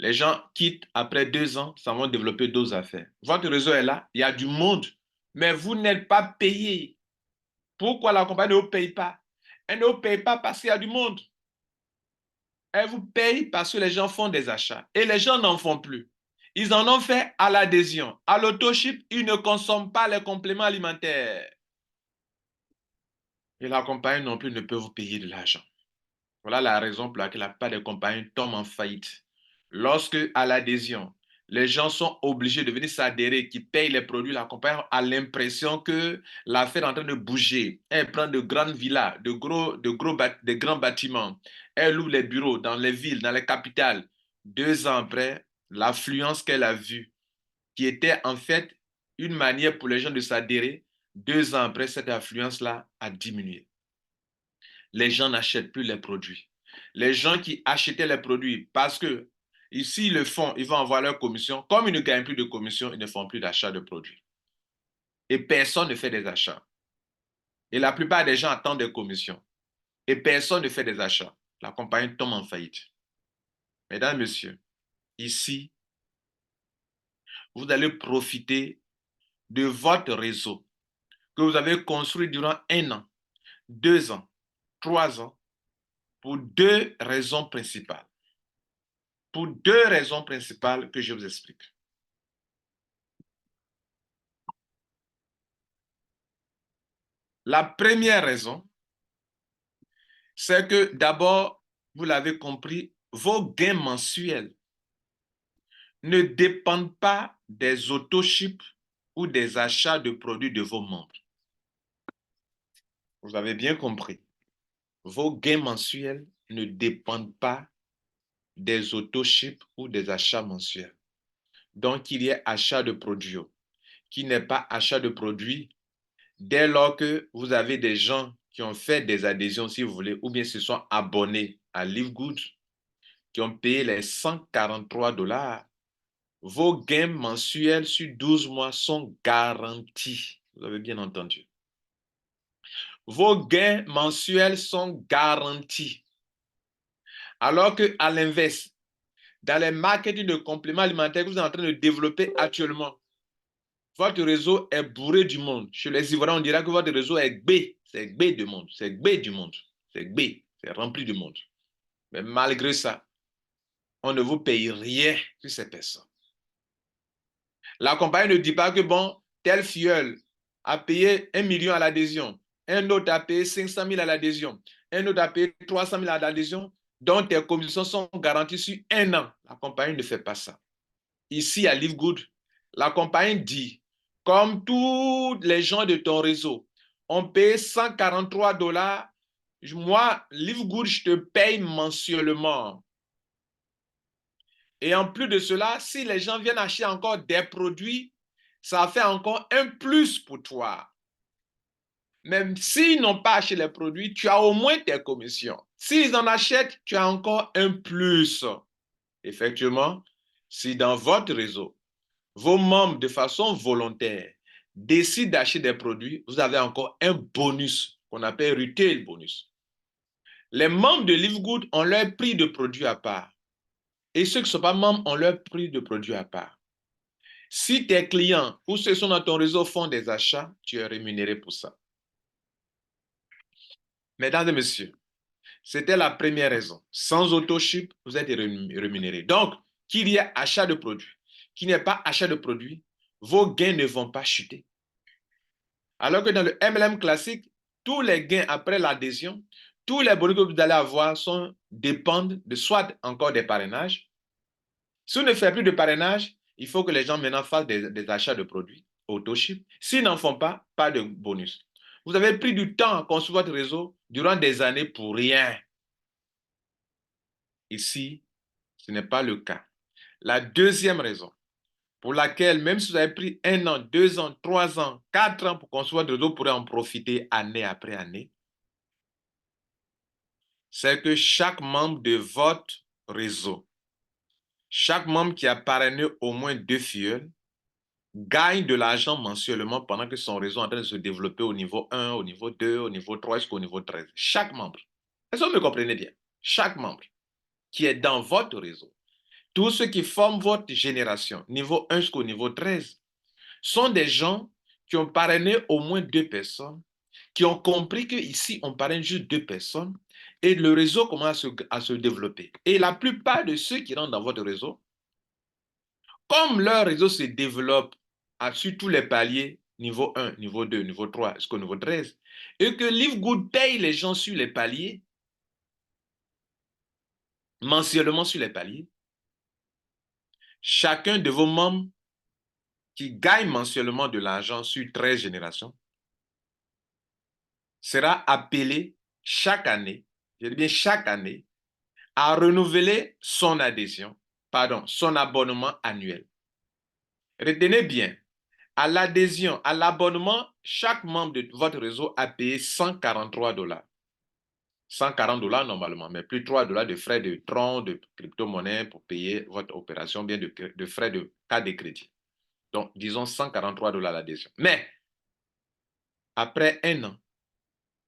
A: les gens quittent après 2 ans, ça va développer d'autres affaires. Votre réseau est là, il y a du monde, mais vous n'êtes pas payé. Pourquoi la compagnie ne vous paye pas? Elle ne vous paye pas parce qu'il y a du monde. Elle vous paye parce que les gens font des achats et les gens n'en font plus. Ils en ont fait à l'adhésion. À l'autoship, ils ne consomment pas les compléments alimentaires. Et la compagnie non plus ne peut vous payer de l'argent. Voilà la raison pour laquelle la plupart des compagnies tombent en faillite. Lorsque, à l'adhésion, les gens sont obligés de venir s'adhérer, qui payent les produits, la compagnie a l'impression que l'affaire est en train de bouger. Elle prend de grandes villas, de grands bâtiments. Elle loue les bureaux dans les villes, dans les capitales. 2 ans après, l'affluence qu'elle a vue, qui était en fait une manière pour les gens de s'adhérer, 2 ans après, cette affluence-là a diminué. Les gens n'achètent plus les produits. Les gens qui achetaient les produits, parce que ici, ils le font, ils vont avoir leur commission. Comme ils ne gagnent plus de commission, ils ne font plus d'achat de produits. Et personne ne fait des achats. Et la plupart des gens attendent des commissions. Et personne ne fait des achats. La compagnie tombe en faillite. Mesdames, Messieurs, ici, vous allez profiter de votre réseau que vous avez construit durant 1 an, 2 ans, 3 ans, pour 2 raisons principales. Pour 2 raisons principales que je vous explique. La première raison, c'est que d'abord, vous l'avez compris, vos gains mensuels ne dépendent pas des autoships ou des achats de produits de vos membres. Vous avez bien compris. Vos gains mensuels ne dépendent pas des autoships ou des achats mensuels. Donc, il y a achat de produits. Qui n'est pas achat de produits dès lors que vous avez des gens qui ont fait des adhésions, si vous voulez, ou bien se sont abonnés à Livegood, qui ont payé les 143 $, vos gains mensuels sur 12 mois sont garantis. Vous avez bien entendu. Vos gains mensuels sont garantis. Alors qu'à l'inverse, dans les marketing de compléments alimentaires que vous êtes en train de développer actuellement, votre réseau est bourré du monde. Chez les Ivoiriens, on dirait que votre réseau est gbé. C'est gbé du monde. C'est gbé du monde. C'est B, c'est rempli de monde. Mais malgré ça, on ne vous paye rien sur ces personnes. La compagnie ne dit pas que, bon, tel filleul a payé 1 million à l'adhésion, un autre a payé 500 000 à l'adhésion, un autre a payé 300 000 à l'adhésion, dont tes commissions sont garanties sur 1 an. La compagnie ne fait pas ça. Ici, à Livegood, la compagnie dit, comme tous les gens de ton réseau ont payé 143 $, moi, Livegood, je te paye mensuellement. Et en plus de cela, si les gens viennent acheter encore des produits, ça fait encore un plus pour toi. Même s'ils n'ont pas acheté les produits, tu as au moins tes commissions. S'ils en achètent, tu as encore un plus. Effectivement, si dans votre réseau, vos membres de façon volontaire décident d'acheter des produits, vous avez encore un bonus qu'on appelle retail bonus. Les membres de Livegood ont leur prix de produit à part. Et ceux qui ne sont pas membres ont leur prix de produit à part. Si tes clients ou ceux qui sont dans ton réseau font des achats, tu es rémunéré pour ça. Mesdames et messieurs, c'était la première raison. Sans auto-ship, vous êtes rémunéré. Donc, qu'il y ait achat de produits, qu'il n'y ait pas achat de produits, vos gains ne vont pas chuter. Alors que dans le MLM classique, tous les gains après l'adhésion, tous les bonus que vous allez avoir dépendent de soit encore des parrainages. Si vous ne faites plus de parrainage, il faut que les gens maintenant fassent des achats de produits auto-ship. S'ils n'en font pas, pas de bonus. Vous avez pris du temps à construire votre réseau durant des années pour rien. Ici, ce n'est pas le cas. La deuxième raison pour laquelle, même si vous avez pris 1 an, 2 ans, 3 ans, 4 ans pour construire votre réseau, vous pourrez en profiter année après année, c'est que chaque membre de votre réseau, chaque membre qui a parrainé au moins 2 filles, gagne de l'argent mensuellement pendant que son réseau est en train de se développer au niveau 1, au niveau 2, au niveau 3 jusqu'au niveau 13. Chaque membre. Est-ce que vous me comprenez bien? Chaque membre qui est dans votre réseau, tous ceux qui forment votre génération, niveau 1 jusqu'au niveau 13, sont des gens qui ont parrainé au moins 2 personnes, qui ont compris qu'ici, on parraine juste 2 personnes et le réseau commence à se développer. Et la plupart de ceux qui rentrent dans votre réseau, comme leur réseau se développe sur tous les paliers, niveau 1, niveau 2, niveau 3, jusqu'au niveau 13, et que Livegood paye les gens sur les paliers, mensuellement sur les paliers, chacun de vos membres qui gagne mensuellement de l'argent sur 13 générations sera appelé chaque année, je dis bien chaque année, à renouveler son adhésion, pardon, son abonnement annuel. Retenez bien, à l'adhésion, à l'abonnement, chaque membre de votre réseau a payé 143 $. 140 $ normalement, mais plus 3 $ de frais de tron, de crypto-monnaie pour payer votre opération, bien de frais de carte de crédit. Donc, disons 143 $ l'adhésion. Mais, après 1 an,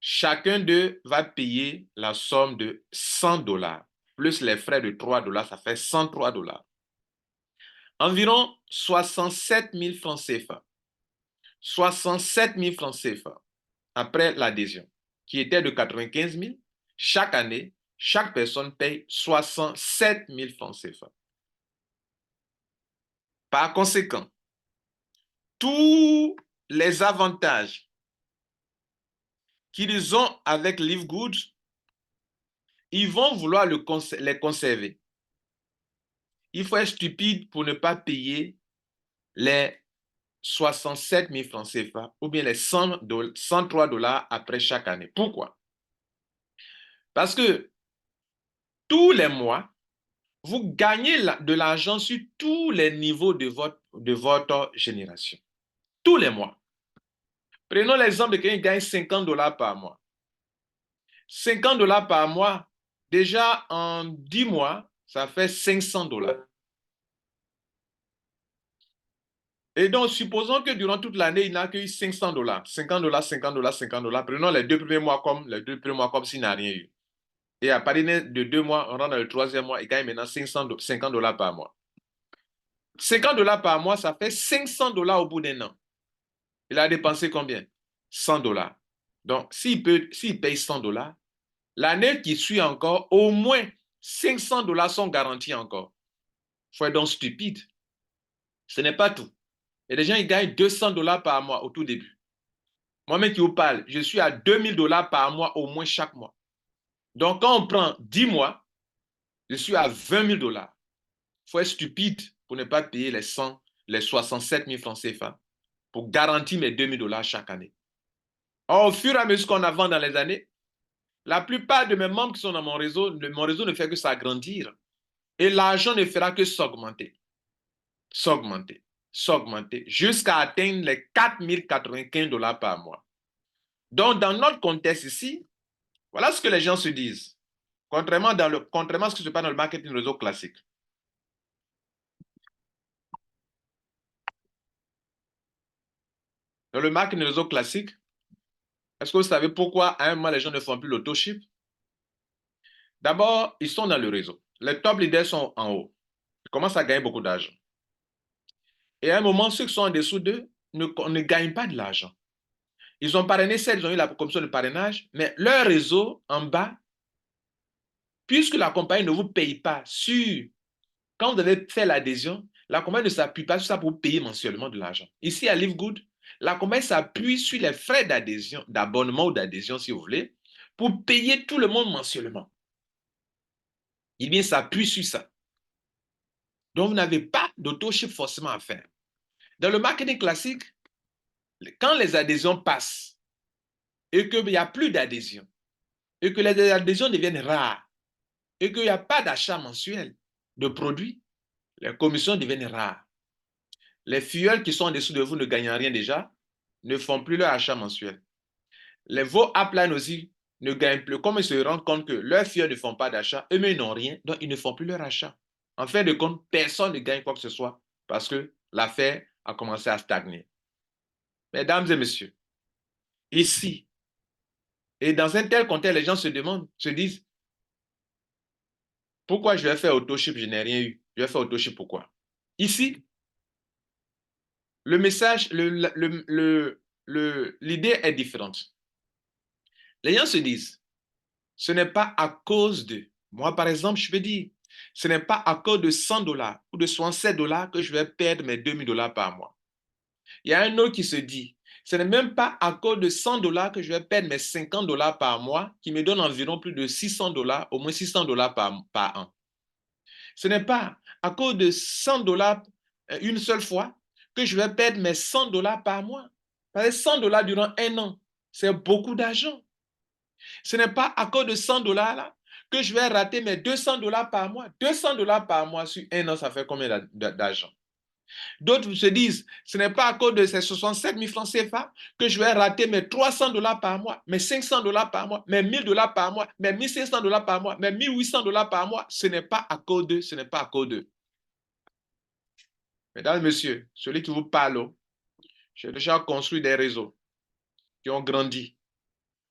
A: chacun d'eux va payer la somme de 100 $, plus les frais de 3 $, ça fait 103 $. Environ 67 000 francs CFA. 67 000 francs CFA après l'adhésion, qui était de 95 000, chaque année, chaque personne paye 67 000 francs CFA. Par conséquent, tous les avantages qu'ils ont avec Livegood, ils vont vouloir les conserver. Il faut être stupide pour ne pas payer les 67 000 francs CFA ou bien les 103 $ après chaque année. Pourquoi? Parce que tous les mois, vous gagnez de l'argent sur tous les niveaux de votre génération. Tous les mois. Prenons l'exemple de quelqu'un qui gagne 50 $ par mois. 50 $ par mois, déjà en 10 mois, ça fait 500 $. Et donc, supposons que durant toute l'année, il n'a que 500 $. 50 $, 50 $, 50 $. Prenons les 2 premiers mois comme s'il n'a rien eu. Et à partir de 2 mois, on rentre dans le 3e mois, il gagne maintenant 50 $ par mois. 50 $ par mois, ça fait 500 $ au bout d'un an. Il a dépensé combien? 100 $. Donc, s'il paye 100 $, L'année qui suit encore, au moins 500 dollars sont garantis encore. Il faut être donc stupide. Ce n'est pas tout. Et les gens, ils gagnent 200 dollars par mois au tout début. Moi-même qui vous parle, je suis à 2000 dollars par mois au moins chaque mois. Donc, quand on prend 10 mois, je suis à 20 000 dollars. Il faut être stupide pour ne pas payer les 100, les 67 000 francs CFA pour garantir mes 2000 dollars chaque année. Or, au fur et à mesure qu'on avance dans les années, la plupart de mes membres qui sont dans mon réseau ne fait que s'agrandir. Et l'argent ne fera que s'augmenter, s'augmenter, s'augmenter, jusqu'à atteindre les 4 095 dollars par mois. Donc, dans notre contexte ici, voilà ce que les gens se disent. Contrairement à ce qui se passe dans le marketing réseau classique. Dans le marketing réseau classique, est-ce que vous savez pourquoi à un moment les gens ne font plus l'auto-ship? D'abord, ils sont dans le réseau. Les top leaders sont en haut. Ils commencent à gagner beaucoup d'argent. Et à un moment, ceux qui sont en dessous d'eux ne gagnent pas de l'argent. Ils ont parrainé, certes, ils ont eu la commission de parrainage, mais leur réseau en bas, puisque la compagnie ne vous paye pas sur, quand vous avez fait l'adhésion, la compagnie ne s'appuie pas sur ça pour vous payer mensuellement de l'argent. Ici, à LiveGood, la compagnie s'appuie sur les frais d'adhésion, d'abonnement ou d'adhésion, si vous voulez, pour payer tout le monde mensuellement. Il bien s'appuie sur ça. Donc, vous n'avez pas d'auto-ship forcément à faire. Dans le marketing classique, quand les adhésions passent et qu'il n'y a plus d'adhésion, et que les adhésions deviennent rares, et qu'il n'y a pas d'achat mensuel de produits, les commissions deviennent rares. Les filleuls qui sont en dessous de vous ne gagnent rien déjà, ne font plus leur achat mensuel. Vos uplines aussi ne gagnent plus. Comme ils se rendent compte que leurs filleuls ne font pas d'achat, eux-mêmes ils n'ont rien, donc ils ne font plus leur achat. En fin de compte, personne ne gagne quoi que ce soit parce que l'affaire a commencé à stagner. Mesdames et messieurs, ici, et dans un tel contexte, les gens se demandent, se disent, pourquoi je vais faire autoship, je n'ai rien eu. Je vais faire autoship, pourquoi? Ici, le message, l'idée est différente. Les gens se disent, ce n'est pas à cause de, moi par exemple, je peux dire, ce n'est pas à cause de 100 dollars ou de 67 dollars que je vais perdre mes 2000 dollars par mois. Il y a un autre qui se dit, ce n'est même pas à cause de 100 dollars que je vais perdre mes 50 dollars par mois, qui me donne environ plus de 600 dollars, au moins 600 dollars par an. Ce n'est pas à cause de 100 dollars une seule fois que je vais perdre mes 100 dollars par mois. Parce que 100 dollars durant un an, c'est beaucoup d'argent. Ce n'est pas à cause de 100 dollars là que je vais rater mes 200 dollars par mois. 200 dollars par mois sur un an, ça fait combien d'argent? D'autres se disent, ce n'est pas à cause de ces 67 000 francs CFA que je vais rater mes 300 dollars par mois, mes 500 dollars par mois, mes 1000 dollars par mois, mes 1500 dollars par mois, mes 1800 dollars par mois. Ce n'est pas à cause d'eux, ce n'est pas à cause d'eux. Mesdames et messieurs, celui qui vous parle, j'ai déjà construit des réseaux qui ont grandi.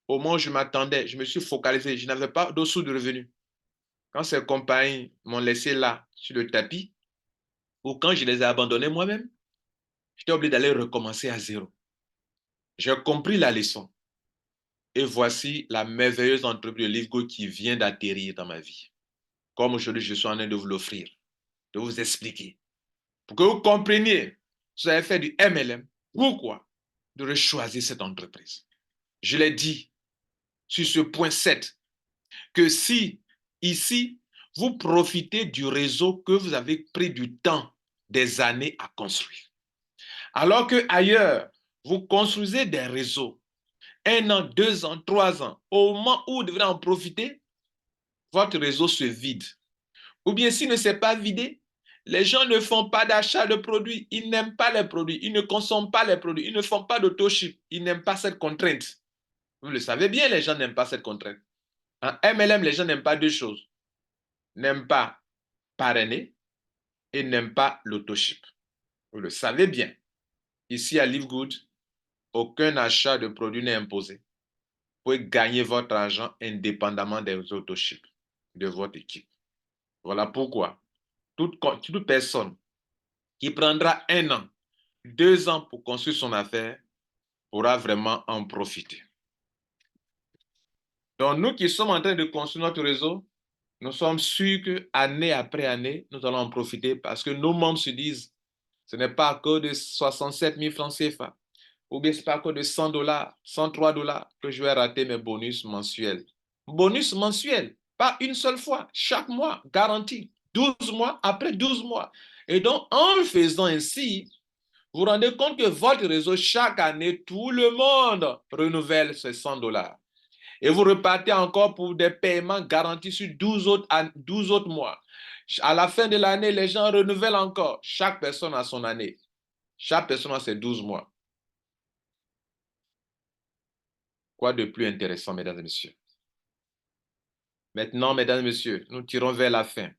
A: Au moment où je m'attendais, je me suis focalisé, je n'avais pas d'autres sources de revenus. Quand ces compagnies m'ont laissé là, sur le tapis, ou quand je les ai abandonnés moi-même, j'étais obligé d'aller recommencer à zéro. J'ai compris la leçon. Et voici la merveilleuse entreprise de LiveGood qui vient d'atterrir dans ma vie. Comme aujourd'hui, je suis en train de vous l'offrir, de vous expliquer. Pour que vous compreniez, si vous avez fait du MLM, pourquoi de choisir cette entreprise. Je l'ai dit sur ce point 7, que si ici, vous profitez du réseau que vous avez pris du temps, des années à construire, alors que ailleurs, vous construisez des réseaux, 1 an, 2 ans, 3 ans, au moment où vous devrez en profiter, votre réseau se vide. Ou bien s'il ne s'est pas vidé, les gens ne font pas d'achat de produits, ils n'aiment pas les produits, ils ne consomment pas les produits, ils ne font pas d'auto-ship, ils n'aiment pas cette contrainte. Vous le savez bien, les gens n'aiment pas cette contrainte. En MLM, les gens n'aiment pas deux choses. N'aiment pas parrainer et n'aiment pas l'auto-ship. Vous le savez bien. Ici à LiveGood, aucun achat de produit n'est imposé. Vous pouvez gagner votre argent indépendamment des auto-ships de votre équipe. Voilà pourquoi toute personne qui prendra 1 an, 2 ans pour construire son affaire pourra vraiment en profiter. Donc, nous qui sommes en train de construire notre réseau, nous sommes sûrs que année après année, nous allons en profiter parce que nos membres se disent, ce n'est pas à cause de 67 000 francs CFA, ou bien ce n'est pas à cause de 100 dollars, 103 dollars que je vais rater mes bonus mensuels. Bonus mensuel, pas une seule fois, chaque mois, garanti, 12 mois après 12 mois. Et donc, en le faisant ainsi, vous vous rendez compte que votre réseau, chaque année, tout le monde renouvelle ses 100 dollars. Et vous repartez encore pour des paiements garantis sur 12 autres mois. À la fin de l'année, les gens renouvellent encore. Chaque personne a son année. Chaque personne a ses 12 mois. Quoi de plus intéressant, mesdames et messieurs? Maintenant, mesdames et messieurs, nous tirons vers la fin.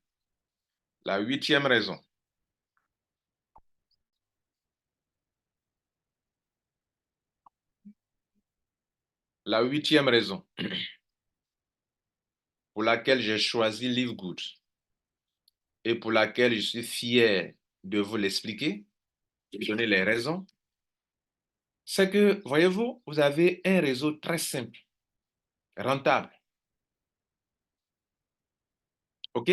A: La huitième raison. La huitième raison pour laquelle j'ai choisi Live Good et pour laquelle je suis fier de vous l'expliquer, de donner les raisons, c'est que, voyez-vous, vous avez un réseau très simple, rentable. OK?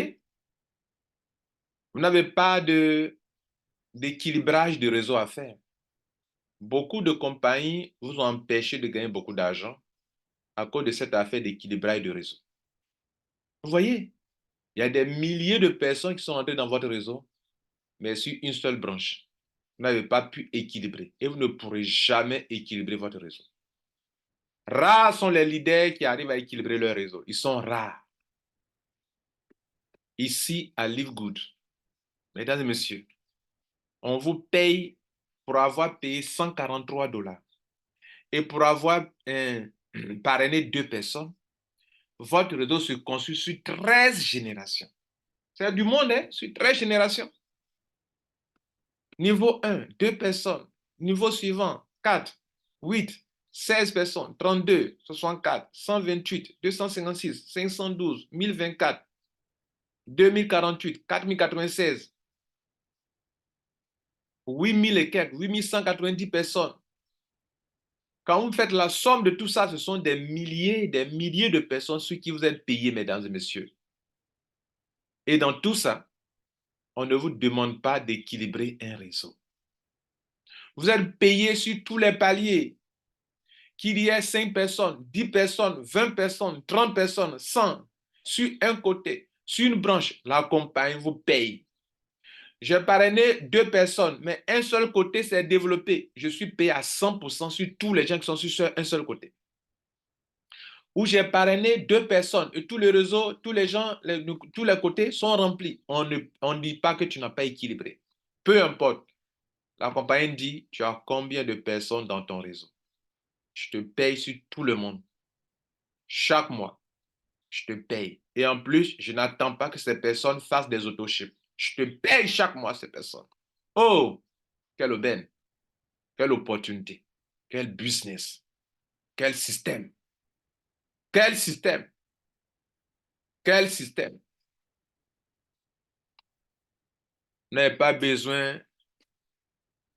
A: Vous n'avez pas d'équilibrage de réseau à faire. Beaucoup de compagnies vous ont empêché de gagner beaucoup d'argent à cause de cette affaire d'équilibrage de réseau. Vous voyez, il y a des milliers de personnes qui sont entrées dans votre réseau, mais sur une seule branche. Vous n'avez pas pu équilibrer et vous ne pourrez jamais équilibrer votre réseau. Rares sont les leaders qui arrivent à équilibrer leur réseau. Ils sont rares. Ici, à Live Good, mesdames et messieurs, on vous paye pour avoir payé 143 dollars. Et pour avoir parrainé 2 personnes, votre réseau se construit sur 13 générations. C'est du monde, hein, sur 13 générations. Niveau 1, 2 personnes. Niveau suivant, 4, 8, 16 personnes, 32, 64, 128, 256, 512, 1024, 2048, 4096, 8000 et quelques, 8190 personnes. Quand vous faites la somme de tout ça, ce sont des milliers de personnes sur qui vous êtes payés, mesdames et messieurs. Et dans tout ça, on ne vous demande pas d'équilibrer un réseau. Vous êtes payé sur tous les paliers. Qu'il y ait 5 personnes, 10 personnes, 20 personnes, 30 personnes, 100, sur un côté, sur une branche, la compagnie vous paye. J'ai parrainé 2 personnes, mais un seul côté s'est développé. Je suis payé à 100% sur tous les gens qui sont sur un seul côté. Où j'ai parrainé 2 personnes et tout le réseau, tous les gens, tous les côtés sont remplis. On ne dit pas que tu n'as pas équilibré. Peu importe. La compagnie dit, tu as combien de personnes dans ton réseau? Je te paye sur tout le monde. Chaque mois, je te paye. Et en plus, je n'attends pas que ces personnes fassent des autoships. Je te paye chaque mois ces personnes. Oh, quelle aubaine, quelle opportunité, quel business, quel système, quel système, quel système. Vous n'avez pas besoin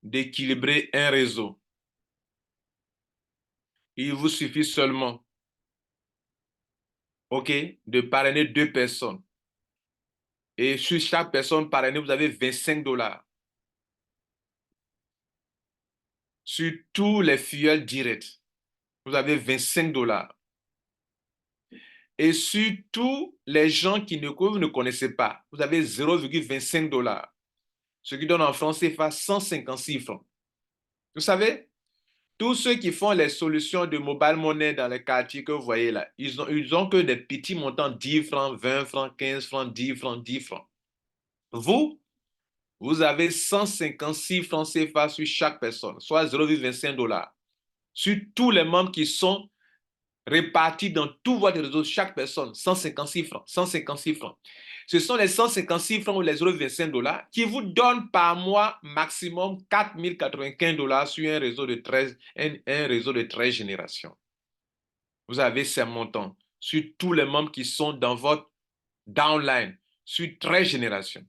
A: d'équilibrer un réseau. Il vous suffit seulement, OK, de parrainer 2 personnes. Et sur chaque personne parrainée, vous avez 25 dollars. Sur tous les fuels directs, vous avez 25 dollars. Et sur tous les gens que vous ne connaissez pas, vous avez 0,25 dollars. Ce qui donne en francs CFA 156 francs. Vous savez, tous ceux qui font les solutions de mobile money dans les quartiers que vous voyez là, ils ont que des petits montants 10 francs, 20 francs, 15 francs, 10 francs, 10 francs. Vous avez 156 francs CFA sur chaque personne, soit 0,25 dollars. Sur tous les membres qui sont répartis dans tout votre réseau, chaque personne, 156 francs, 156 francs. Ce sont les 156 francs ou les 0,25 dollars qui vous donnent par mois maximum 4095 dollars sur un réseau de 13 générations. Vous avez ces montants sur tous les membres qui sont dans votre downline, sur 13 générations.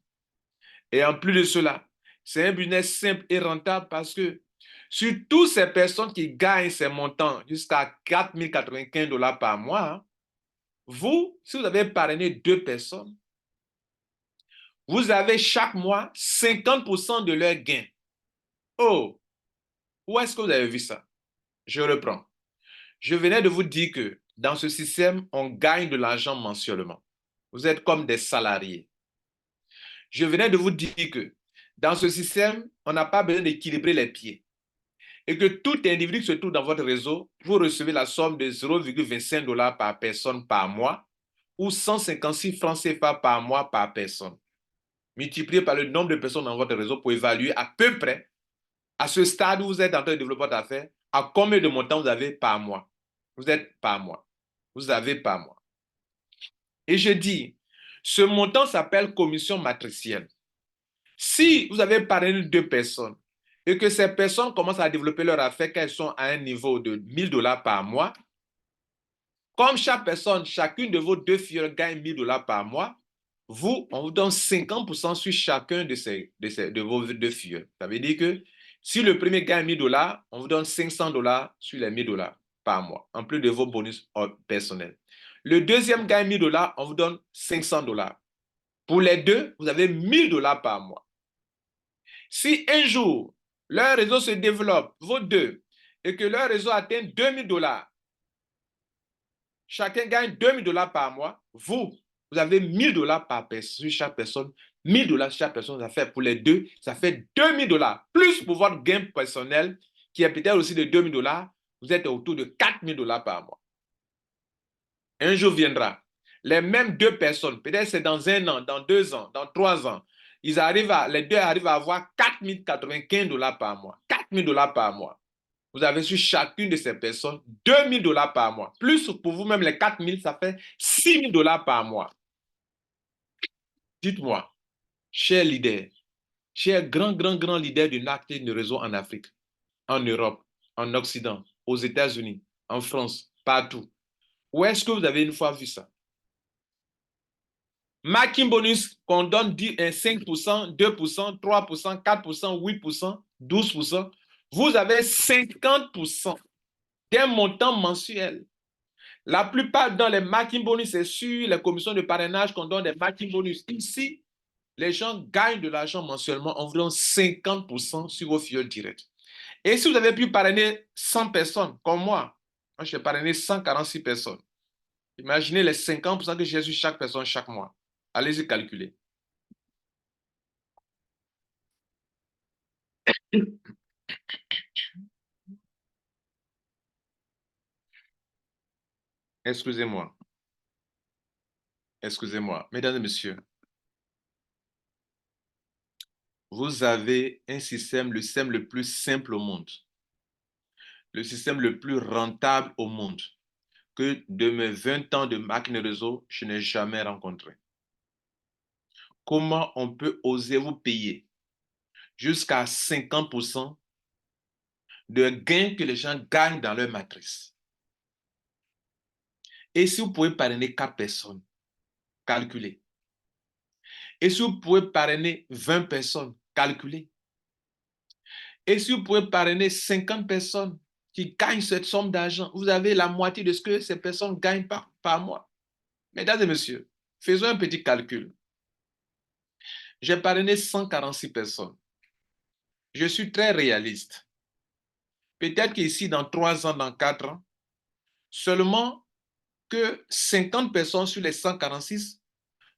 A: Et en plus de cela, c'est un business simple et rentable parce que sur toutes ces personnes qui gagnent ces montants jusqu'à 4095 dollars par mois, Vous, si vous avez parrainé 2 personnes, vous avez chaque mois 50% de leur gain. Oh, où est-ce que vous avez vu ça? Je reprends. Je venais de vous dire que dans ce système, on gagne de l'argent mensuellement. Vous êtes comme des salariés. Je venais de vous dire que dans ce système, on n'a pas besoin d'équilibrer les pieds. Et que tout individu qui se trouve dans votre réseau, vous recevez la somme de 0,25 $ par personne par mois ou 156 francs CFA par mois par personne. Multiplié par le nombre de personnes dans votre réseau pour évaluer à peu près, à ce stade où vous êtes en train de développer votre affaire, à combien de montants vous avez par mois. Vous êtes par mois. Vous avez par mois. Et je dis, ce montant s'appelle commission matricielle. Si vous avez parrainé 2 personnes et que ces personnes commencent à développer leur affaire, qu'elles sont à un niveau de 1 000 $ par mois, comme chaque personne, chacune de vos 2 filles gagne 1 000 $ par mois, vous, on vous donne 50% sur chacun de vos 2 filles. Ça veut dire que si le premier gagne 1 000 $, on vous donne 500 $ sur les 1 000 $ par mois, en plus de vos bonus personnels. Le deuxième gagne 1 000 $, on vous donne 500 $. Pour les deux, vous avez 1 000 $ par mois. Si un jour, leur réseau se développe, vos deux, et que leur réseau atteint 2 000 $, chacun gagne 2 000 $ par mois, vous avez 1 000 $ par personne, sur chaque personne, 1 000 $ chaque personne, ça fait pour les deux, ça fait 2 000 $, plus pour votre gain personnel, qui est peut-être aussi de 2 000 $, vous êtes autour de 4 000 $ par mois. Un jour viendra, les mêmes 2 personnes, peut-être c'est dans 1 an, dans 2 ans, dans 3 ans, les deux arrivent à avoir 4 095 $ par mois. 4 000 $ par mois. Vous avez sur chacune de ces personnes 2 000 $ par mois. Plus pour vous-même, les 4 000, ça fait 6 000 $ par mois. Dites-moi, chers leaders, chers grands leaders du marketing de réseau en Afrique, en Europe, en Occident, aux États-Unis, en France, partout, où est-ce que vous avez une fois vu ça? Marketing bonus qu'on donne 5%, 2%, 3%, 4%, 8%, 12%. Vous avez 50% d'un montant mensuel. La plupart dans les marketing bonus, c'est sur les commissions de parrainage qu'on donne des marketing bonus. Ici, les gens gagnent de l'argent mensuellement, environ 50% sur vos filleuls directs. Et si vous avez pu parrainer 100 personnes, comme moi j'ai parrainé 146 personnes. Imaginez les 50% que j'ai sur chaque personne chaque mois. Allez-y calculer. Excusez-moi. Excusez-moi. Mesdames et messieurs, vous avez un système, le système le plus simple au monde, le système le plus rentable au monde, que de mes 20 ans de marketing réseau, je n'ai jamais rencontré. Comment on peut oser vous payer jusqu'à 50% de gains que les gens gagnent dans leur matrice? Et si vous pouvez parrainer 4 personnes, calculez. Et si vous pouvez parrainer 20 personnes, calculez. Et si vous pouvez parrainer 50 personnes qui gagnent cette somme d'argent, vous avez la moitié de ce que ces personnes gagnent par mois. Mesdames et messieurs, faisons un petit calcul. J'ai parrainé 146 personnes. Je suis très réaliste. Peut-être qu'ici, dans 3 ans, dans 4 ans, seulement que 50 personnes sur les 146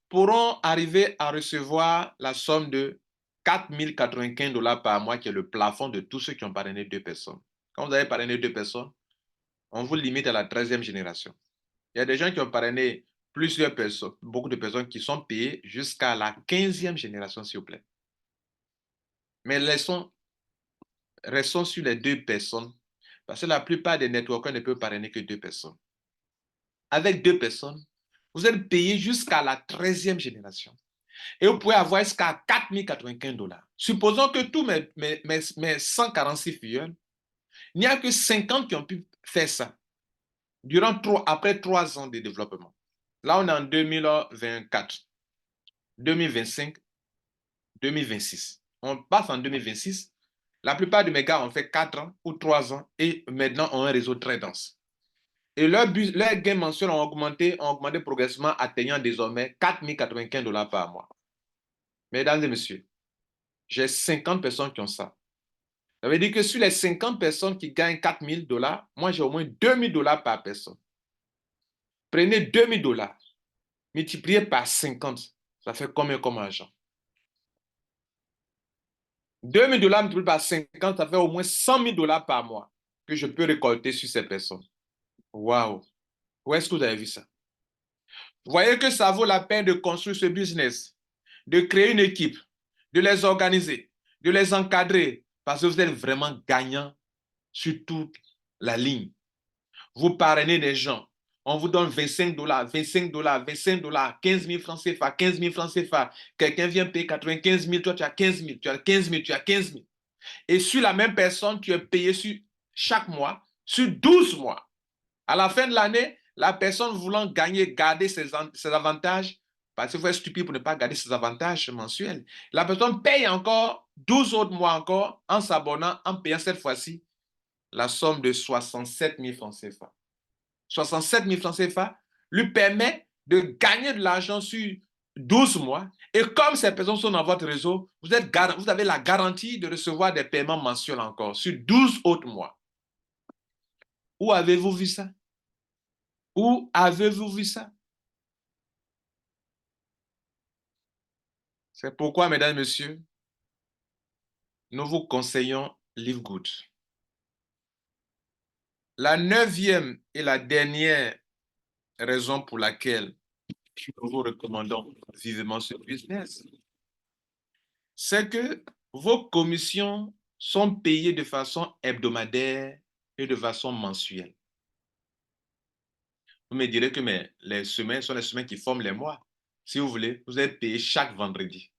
A: pourront arriver à recevoir la somme de 4 095 $ par mois, qui est le plafond de tous ceux qui ont parrainé 2 personnes. Quand vous avez parrainé 2 personnes, on vous limite à la 13e génération. Il y a des gens qui ont parrainé plusieurs personnes, beaucoup de personnes qui sont payées jusqu'à la 15e génération, s'il vous plaît. Mais restons sur les 2 personnes, parce que la plupart des networkers ne peuvent parrainer que 2 personnes. Avec 2 personnes, vous êtes payé jusqu'à la 13e génération. Et vous pouvez avoir jusqu'à 4 095 $. Supposons que tous mes 146 filles, il n'y a que 50 qui ont pu faire ça après 3 ans de développement. Là, on est en 2024, 2025, 2026. On passe en 2026. La plupart de mes gars ont fait 4 ans ou 3 ans et maintenant ont un réseau très dense. Et leur gain mensuel ont augmenté progressivement, atteignant désormais 4095 dollars par mois. Mesdames et messieurs, j'ai 50 personnes qui ont ça. Ça veut dire que sur les 50 personnes qui gagnent 4000 dollars, moi j'ai au moins 2000 dollars par personne. Prenez 2000 dollars, multipliez par 50, ça fait combien comme argent? 2000 dollars multiplié par 50, ça fait au moins 100 000 dollars par mois que je peux récolter sur ces personnes. Waouh! Où est-ce que vous avez vu ça? Vous voyez que ça vaut la peine de construire ce business, de créer une équipe, de les organiser, de les encadrer, parce que vous êtes vraiment gagnant sur toute la ligne. Vous parrainez des gens. On vous donne 25 dollars, 25 dollars, 25 dollars, 15 000 francs CFA, 15 000 francs CFA. Quelqu'un vient payer 95 000, toi tu as 15 000, tu as 15 000, tu as 15 000. Et sur la même personne, tu es payé sur chaque mois, sur 12 mois. À la fin de l'année, la personne voulant gagner, garder ses avantages, parce qu'il faut être stupide pour ne pas garder ses avantages mensuels, la personne paye encore 12 autres mois encore en s'abonnant, en payant cette fois-ci la somme de 67 000 francs CFA. 67 000 francs CFA lui permet de gagner de l'argent sur 12 mois. Et comme ces personnes sont dans votre réseau, vous avez la garantie de recevoir des paiements mensuels encore sur 12 autres mois. Où avez-vous vu ça? Où avez-vous vu ça? C'est pourquoi, mesdames et messieurs, nous vous conseillons LiveGood. La neuvième et la dernière raison pour laquelle nous vous recommandons vivement ce business, c'est que vos commissions sont payées de façon hebdomadaire et de façon mensuelle. Vous me direz que les semaines sont les semaines qui forment les mois. Si vous voulez, vous êtes payé chaque vendredi.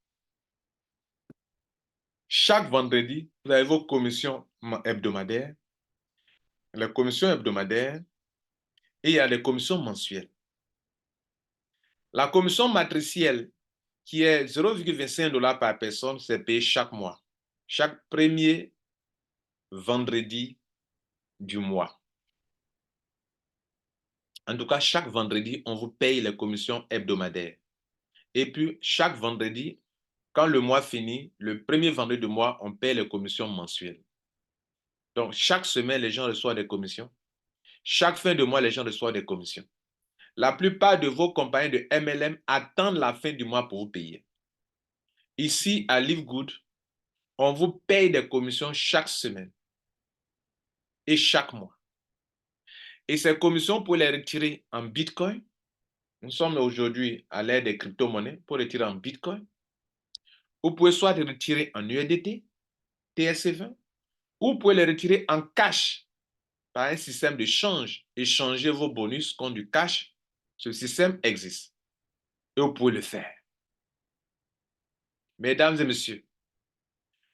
A: Chaque vendredi, vous avez vos commissions hebdomadaires, les commissions hebdomadaires, et il y a les commissions mensuelles. La commission matricielle, qui est 0,25 dollars par personne, c'est payé chaque mois, chaque premier vendredi du mois. En tout cas, chaque vendredi, on vous paye les commissions hebdomadaires. Et puis, chaque vendredi, quand le mois finit, le premier vendredi du mois, on paye les commissions mensuelles. Donc, chaque semaine, les gens reçoivent des commissions. Chaque fin de mois, les gens reçoivent des commissions. La plupart de vos compagnies de MLM attendent la fin du mois pour vous payer. Ici, à LiveGood, on vous paye des commissions chaque semaine et chaque mois. Et ces commissions, pour les retirer en Bitcoin, nous sommes aujourd'hui à l'ère des crypto-monnaies, pour retirer en Bitcoin. Vous pouvez soit les retirer en USDT, TRC20, ou vous pouvez les retirer en cash par un système de change. Échanger vos bonus contre du cash. Ce système existe. Et vous pouvez le faire. Mesdames et messieurs,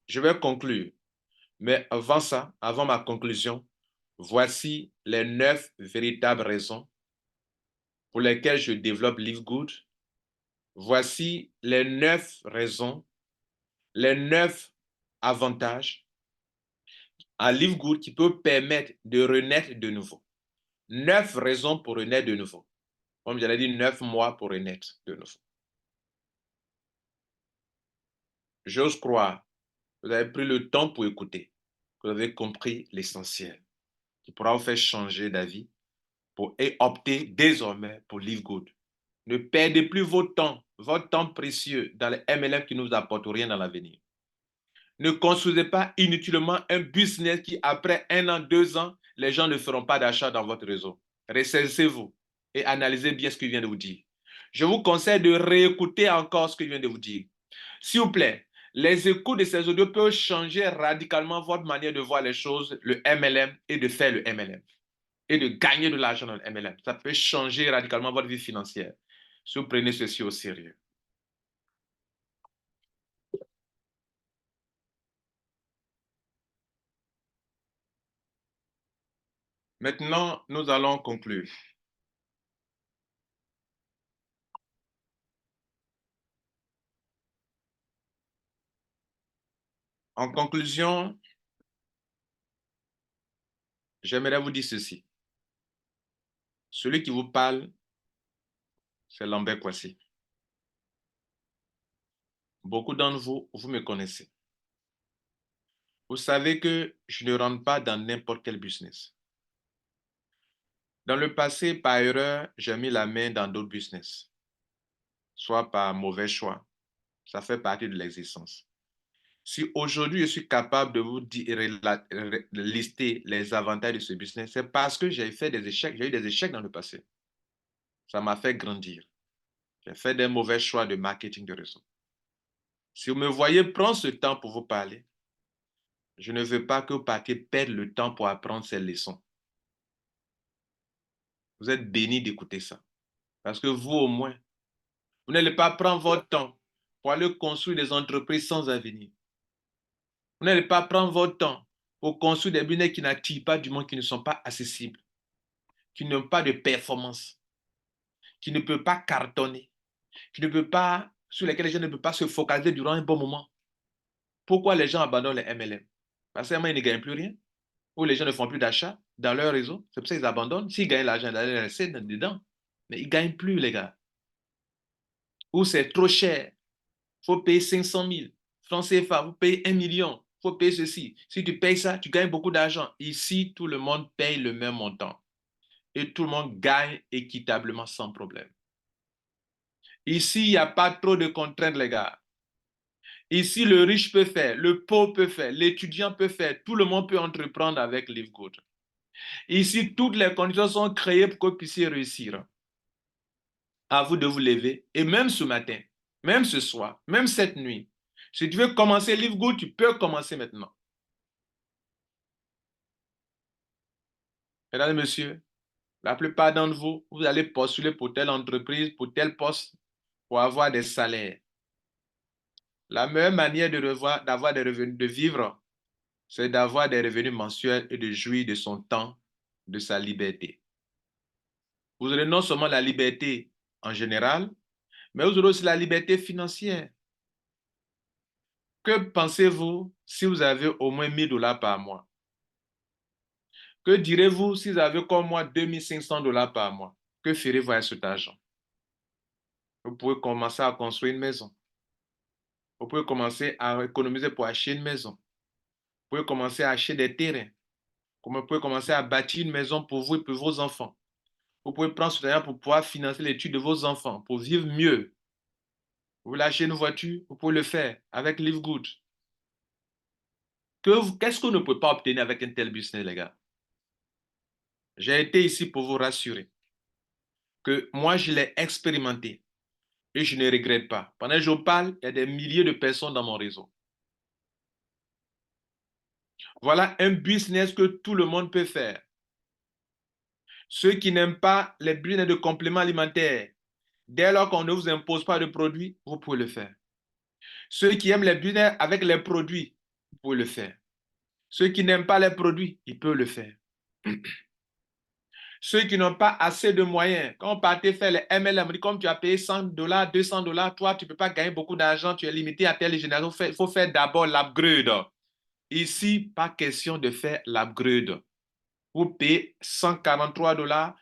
A: je vais conclure. Mais avant ça, avant ma conclusion, voici les 9 véritables raisons pour lesquelles je développe LiveGood. Voici les 9 raisons, les 9 avantages à LiveGood qui peut permettre de renaître de nouveau. 9 raisons pour renaître de nouveau. Comme j'allais dire, 9 mois pour renaître de nouveau. J'ose croire que vous avez pris le temps pour écouter, que vous avez compris l'essentiel, qui pourra vous faire changer d'avis et opter désormais pour LiveGood. Ne perdez plus votre temps précieux dans les MLM qui ne nous apportent rien dans l'avenir. Ne construisez pas inutilement un business qui, après 1 an, 2 ans, les gens ne feront pas d'achat dans votre réseau. Ressaisissez-vous et analysez bien ce que je viens de vous dire. Je vous conseille de réécouter encore ce que je viens de vous dire. S'il vous plaît, les écoutes de ces audios peuvent changer radicalement votre manière de voir les choses, le MLM, et de faire le MLM. Et de gagner de l'argent dans le MLM. Ça peut changer radicalement votre vie financière. Si vous prenez ceci au sérieux. Maintenant, nous allons conclure. En conclusion, j'aimerais vous dire ceci. Celui qui vous parle, c'est Lambert Kwasi. Beaucoup d'entre vous, vous me connaissez. Vous savez que je ne rentre pas dans n'importe quel business. Dans le passé, par erreur, j'ai mis la main dans d'autres business, soit par mauvais choix. Ça fait partie de l'existence. Si aujourd'hui je suis capable de vous dire, lister les avantages de ce business, c'est parce que j'ai fait des échecs, j'ai eu des échecs dans le passé. Ça m'a fait grandir. J'ai fait des mauvais choix de marketing de réseau. Si vous me voyez prendre ce temps pour vous parler, je ne veux pas que vous partiez perdre le temps pour apprendre ces leçons. Vous êtes bénis d'écouter ça. Parce que vous, au moins, vous n'allez pas prendre votre temps pour aller construire des entreprises sans avenir. Vous n'allez pas prendre votre temps pour construire des business qui n'attirent pas du monde, qui ne sont pas accessibles, qui n'ont pas de performance, qui ne peuvent pas cartonner, qui ne peuvent pas, sur lesquels les gens ne peuvent pas se focaliser durant un bon moment. Pourquoi les gens abandonnent les MLM? Parce qu'ils ne gagnent plus rien, ou les gens ne font plus d'achat dans leur réseau. C'est pour ça qu'ils abandonnent. S'ils gagnent l'argent, ils allaient les laisser dedans. Mais ils ne gagnent plus, les gars. Ou c'est trop cher. Il faut payer 500 000 francs CFA. Vous payez 1 million. Il faut payer ceci. Si tu payes ça, tu gagnes beaucoup d'argent. Ici, tout le monde paye le même montant. Et tout le monde gagne équitablement sans problème. Ici, il n'y a pas trop de contraintes, les gars. Ici, le riche peut faire, le pauvre peut faire, l'étudiant peut faire, tout le monde peut entreprendre avec LiveGood. Ici, toutes les conditions sont créées pour que vous puissiez réussir. À vous de vous lever. Et même ce matin, même ce soir, même cette nuit, si tu veux commencer LiveGood, tu peux commencer maintenant. Mesdames et messieurs, la plupart d'entre vous, vous allez postuler pour telle entreprise, pour tel poste, pour avoir des salaires. La meilleure manière d'avoir des revenus, de vivre, c'est d'avoir des revenus mensuels et de jouir de son temps, de sa liberté. Vous aurez non seulement la liberté en général, mais vous aurez aussi la liberté financière. Que pensez-vous si vous avez au moins 1 000 $ par mois? Que direz-vous si vous avez comme moi 2 500 $ par mois? Que ferez-vous avec cet argent? Vous pouvez commencer à construire une maison. Vous pouvez commencer à économiser pour acheter une maison. Vous pouvez commencer à acheter des terrains. Vous pouvez commencer à bâtir une maison pour vous et pour vos enfants. Vous pouvez prendre ce temps pour pouvoir financer l'étude de vos enfants, pour vivre mieux. Vous voulez acheter une voiture, vous pouvez le faire avec LiveGood. Qu'est-ce qu'on ne peut pas obtenir avec un tel business, les gars? J'ai été ici pour vous rassurer que moi, je l'ai expérimenté et je ne regrette pas. Pendant que je vous parle, il y a des milliers de personnes dans mon réseau. Voilà un business que tout le monde peut faire. Ceux qui n'aiment pas les business de compléments alimentaires, dès lors qu'on ne vous impose pas de produits, vous pouvez le faire. Ceux qui aiment les business avec les produits, vous pouvez le faire. Ceux qui n'aiment pas les produits, ils peuvent le faire. Ceux qui n'ont pas assez de moyens, quand on partait faire les MLM, comme tu as payé 100 $, 200 $, toi, tu ne peux pas gagner beaucoup d'argent, tu es limité à telle génération, il faut faire d'abord l'upgrade. Ici, pas question de faire l'upgrade. Vous payez 143 $,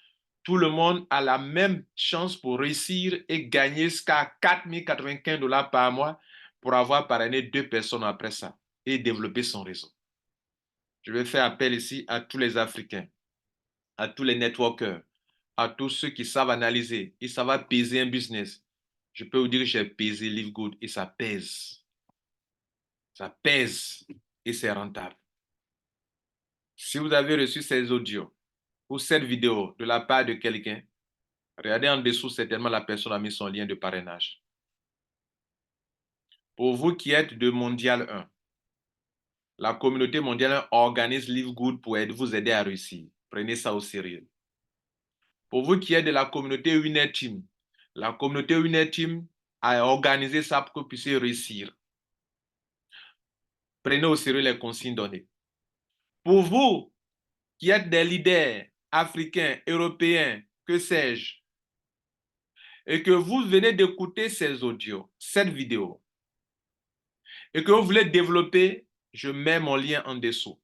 A: tout le monde a la même chance pour réussir et gagner jusqu'à 4 095 $ par mois pour avoir parrainé 2 personnes après ça et développer son réseau. Je vais faire appel ici à tous les Africains, à tous les networkers, à tous ceux qui savent analyser et savent peser un business. Je peux vous dire que j'ai pesé LiveGood et ça pèse. Ça pèse et c'est rentable. Si vous avez reçu ces audios ou cette vidéo de la part de quelqu'un, regardez en dessous, certainement la personne a mis son lien de parrainage. Pour vous qui êtes de Mondial 1, la communauté mondiale 1 organise LiveGood pour vous aider à réussir. Prenez ça au sérieux. Pour vous qui êtes de la communauté Winner Team, la communauté Winner Team a organisé ça pour que vous puissiez réussir. Prenez au sérieux les consignes données. Pour vous qui êtes des leaders africains, européens, que sais-je, et que vous venez d'écouter ces audios, cette vidéo, et que vous voulez développer, je mets mon lien en dessous.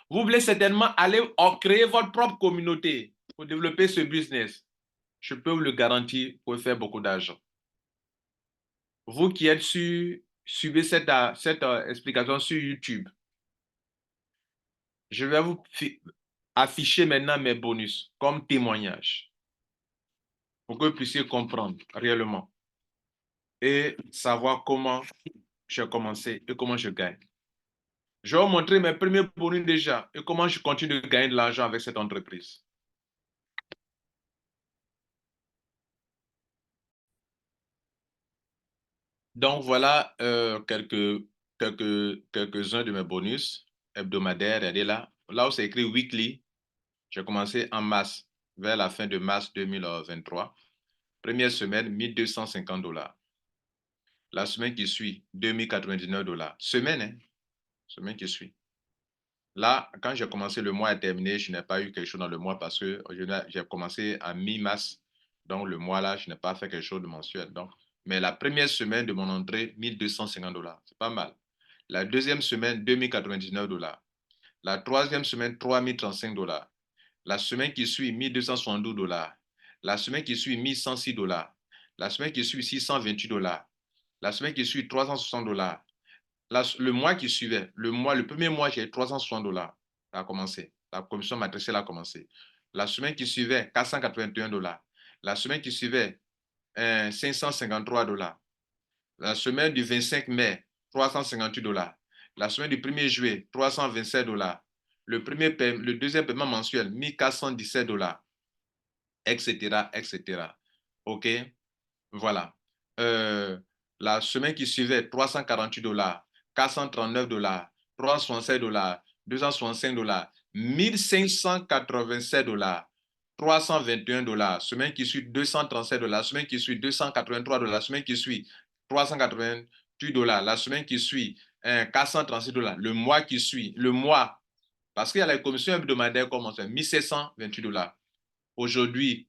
A: Vous voulez certainement aller créer votre propre communauté. Pour développer ce business, je peux vous le garantir, vous pouvez faire beaucoup d'argent. Vous qui êtes suivez cette explication sur YouTube, je vais vous afficher maintenant mes bonus comme témoignage pour que vous puissiez comprendre réellement et savoir comment j'ai commencé et comment je gagne. Je vais vous montrer mes premiers bonus déjà et comment je continue de gagner de l'argent avec cette entreprise. Donc voilà quelques-uns de mes bonus hebdomadaires. Regardez là. Là où c'est écrit weekly, j'ai commencé en mars, vers la fin de mars 2023. Première semaine, 1250 dollars. La semaine qui suit, 2099 dollars. Semaine, hein? Semaine qui suit. Là, quand j'ai commencé, le mois est terminé, je n'ai pas eu quelque chose dans le mois parce que j'ai commencé à mi-mars. Donc, le mois là, je n'ai pas fait quelque chose de mensuel. Donc, mais la première semaine de mon entrée, 1250 dollars. C'est pas mal. La deuxième semaine, 2099 dollars. La troisième semaine, 3035 dollars. La semaine qui suit, 1272 dollars. La semaine qui suit, 1106 dollars. La semaine qui suit, 628 dollars. La semaine qui suit, 360 dollars. Le mois qui suivait, le premier mois, j'ai 360 dollars. Ça a commencé. La commission matricielle a commencé. La semaine qui suivait, 481 dollars. La semaine qui suivait, 553 dollars. La semaine du 25 mai, 358 dollars. La semaine du 1er juillet, 327 dollars. Le deuxième paiement mensuel, 1417 dollars, etc., etc. OK? Voilà. La semaine qui suivait, 348 dollars, 439 dollars, 367 dollars, 265 dollars, 1587 dollars, 321 dollars. Semaine qui suit, 237 dollars. Semaine qui suit, 283 dollars. Semaine qui suit, 388 dollars. La semaine qui suit, 436 dollars. Le mois qui suit, le mois, parce qu'il y a la commission hebdomadaire comme on fait, 1728 dollars. Aujourd'hui,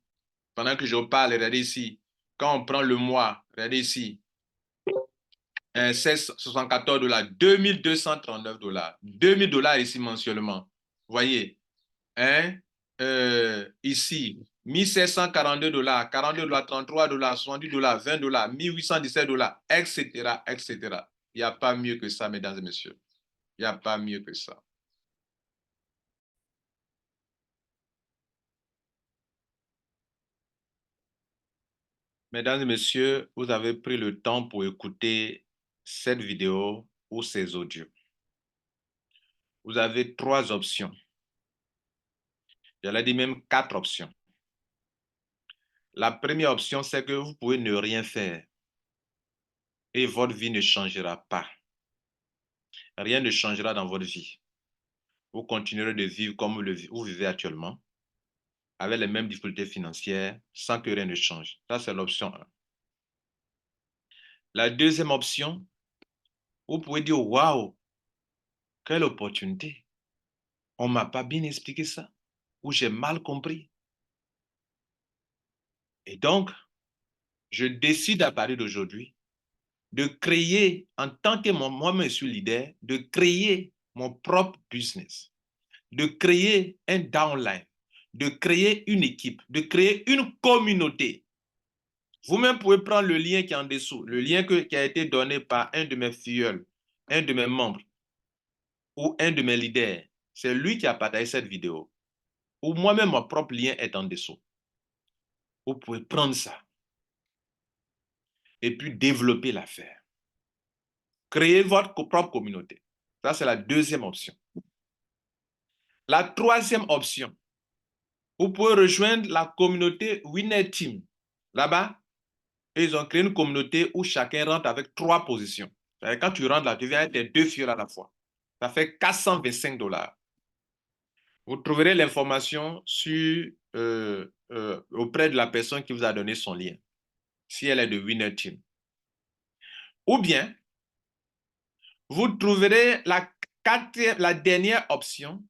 A: pendant que je parle, regardez ici, quand on prend le mois, regardez ici, 1674 dollars, 2239 dollars, 2000 dollars ici mensuellement. Vous voyez, hein? Ici, 1742 dollars, 42 dollars, 33 dollars, 70 dollars, 20 dollars, 1817 dollars, etc., etc. Il n'y a pas mieux que ça, mesdames et messieurs. Il n'y a pas mieux que ça. Mesdames et messieurs, vous avez pris le temps pour écouter cette vidéo ou ces audios. Vous avez 3 options. J'allais dire même 4 options. La première option, c'est que vous pouvez ne rien faire et votre vie ne changera pas. Rien ne changera dans votre vie. Vous continuerez de vivre comme vous vivez actuellement, avec les mêmes difficultés financières, sans que rien ne change. Ça, c'est l'option 1. La deuxième option, vous pouvez dire, waouh, quelle opportunité. On ne m'a pas bien expliqué ça, ou j'ai mal compris. Et donc, je décide à partir d'aujourd'hui de créer, en tant que moi-même je suis leader, de créer mon propre business, de créer un downline, de créer une équipe, de créer une communauté. Vous-même pouvez prendre le lien qui est en dessous, le lien qui a été donné par un de mes filleuls, un de mes membres ou un de mes leaders. C'est lui qui a partagé cette vidéo. Ou moi-même, mon propre lien est en dessous. Vous pouvez prendre ça et puis développer l'affaire. Créer votre propre communauté. Ça, c'est la deuxième option. La troisième option, vous pouvez rejoindre la communauté Winner Team. Là-bas, ils ont créé une communauté où chacun rentre avec 3 positions. Quand tu rentres là, tu viens avec 2 filles à la fois. Ça fait 425 dollars. Vous trouverez l'information auprès de la personne qui vous a donné son lien, si elle est de Winner Team. Ou bien, vous trouverez la dernière option,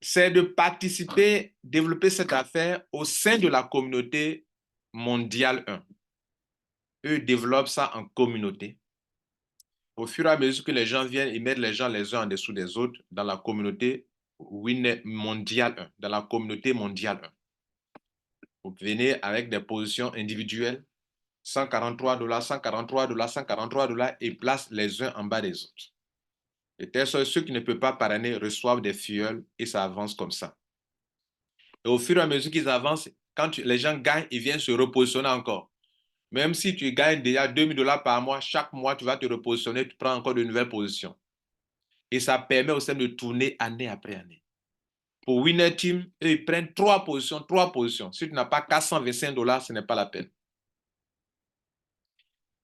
A: c'est de participer, développer cette affaire au sein de la communauté mondiale 1. Eux développent ça en communauté. Au fur et à mesure que les gens viennent, ils mettent les gens les uns en dessous des autres dans la communauté Winner mondial 1, dans la communauté mondiale 1. Vous venez avec des positions individuelles, $143, $143, $143 et place les uns en bas des autres. De telle sorte ceux qui ne peuvent pas parrainer reçoivent des filleuls et ça avance comme ça. Et au fur et à mesure qu'ils avancent, quand les gens gagnent, ils viennent se repositionner encore. Même si tu gagnes déjà $2000 par mois, chaque mois, tu vas te repositionner, tu prends encore de nouvelles positions. Et ça permet aussi de tourner année après année. Pour Winner Team, eux, ils prennent 3 positions, 3 positions. Si tu n'as pas $425, ce n'est pas la peine.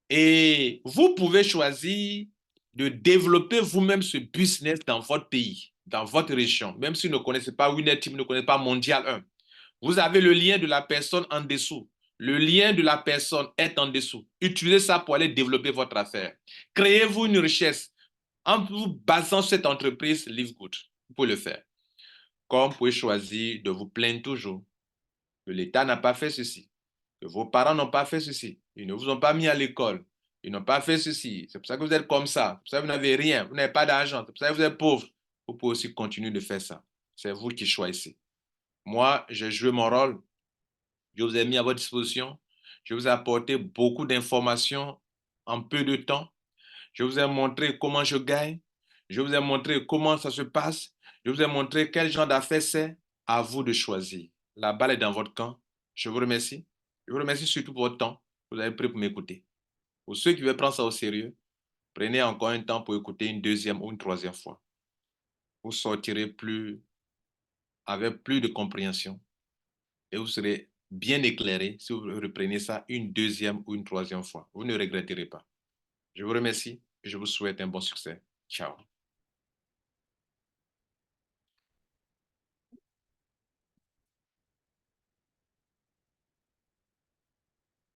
A: Et vous pouvez choisir de développer vous-même ce business dans votre pays, dans votre région, même si vous ne connaissez pas Winner Team, ne connaissez pas Mondial 1. Vous avez le lien de la personne en dessous. Le lien de la personne est en dessous. Utilisez ça pour aller développer votre affaire. Créez-vous une richesse en vous basant sur cette entreprise Live Good. Vous pouvez le faire. Comme vous pouvez choisir de vous plaindre toujours que l'État n'a pas fait ceci, que vos parents n'ont pas fait ceci, ils ne vous ont pas mis à l'école, ils n'ont pas fait ceci. C'est pour ça que vous êtes comme ça. C'est pour ça que vous n'avez rien, vous n'avez pas d'argent, c'est pour ça que vous êtes pauvre. Vous pouvez aussi continuer de faire ça. C'est vous qui choisissez. Moi, j'ai joué mon rôle. Je vous ai mis à votre disposition. Je vous ai apporté beaucoup d'informations en peu de temps. Je vous ai montré comment je gagne. Je vous ai montré comment ça se passe. Je vous ai montré quel genre d'affaires c'est. À vous de choisir. La balle est dans votre camp. Je vous remercie. Je vous remercie surtout pour votre temps. Vous avez pris pour m'écouter. Pour ceux qui veulent prendre ça au sérieux, prenez encore un temps pour écouter une deuxième ou une troisième fois. Vous sortirez avec plus de compréhension et vous serez bien éclairé si vous reprenez ça une deuxième ou une troisième fois. Vous ne regretterez pas. Je vous remercie et je vous souhaite un bon succès. Ciao.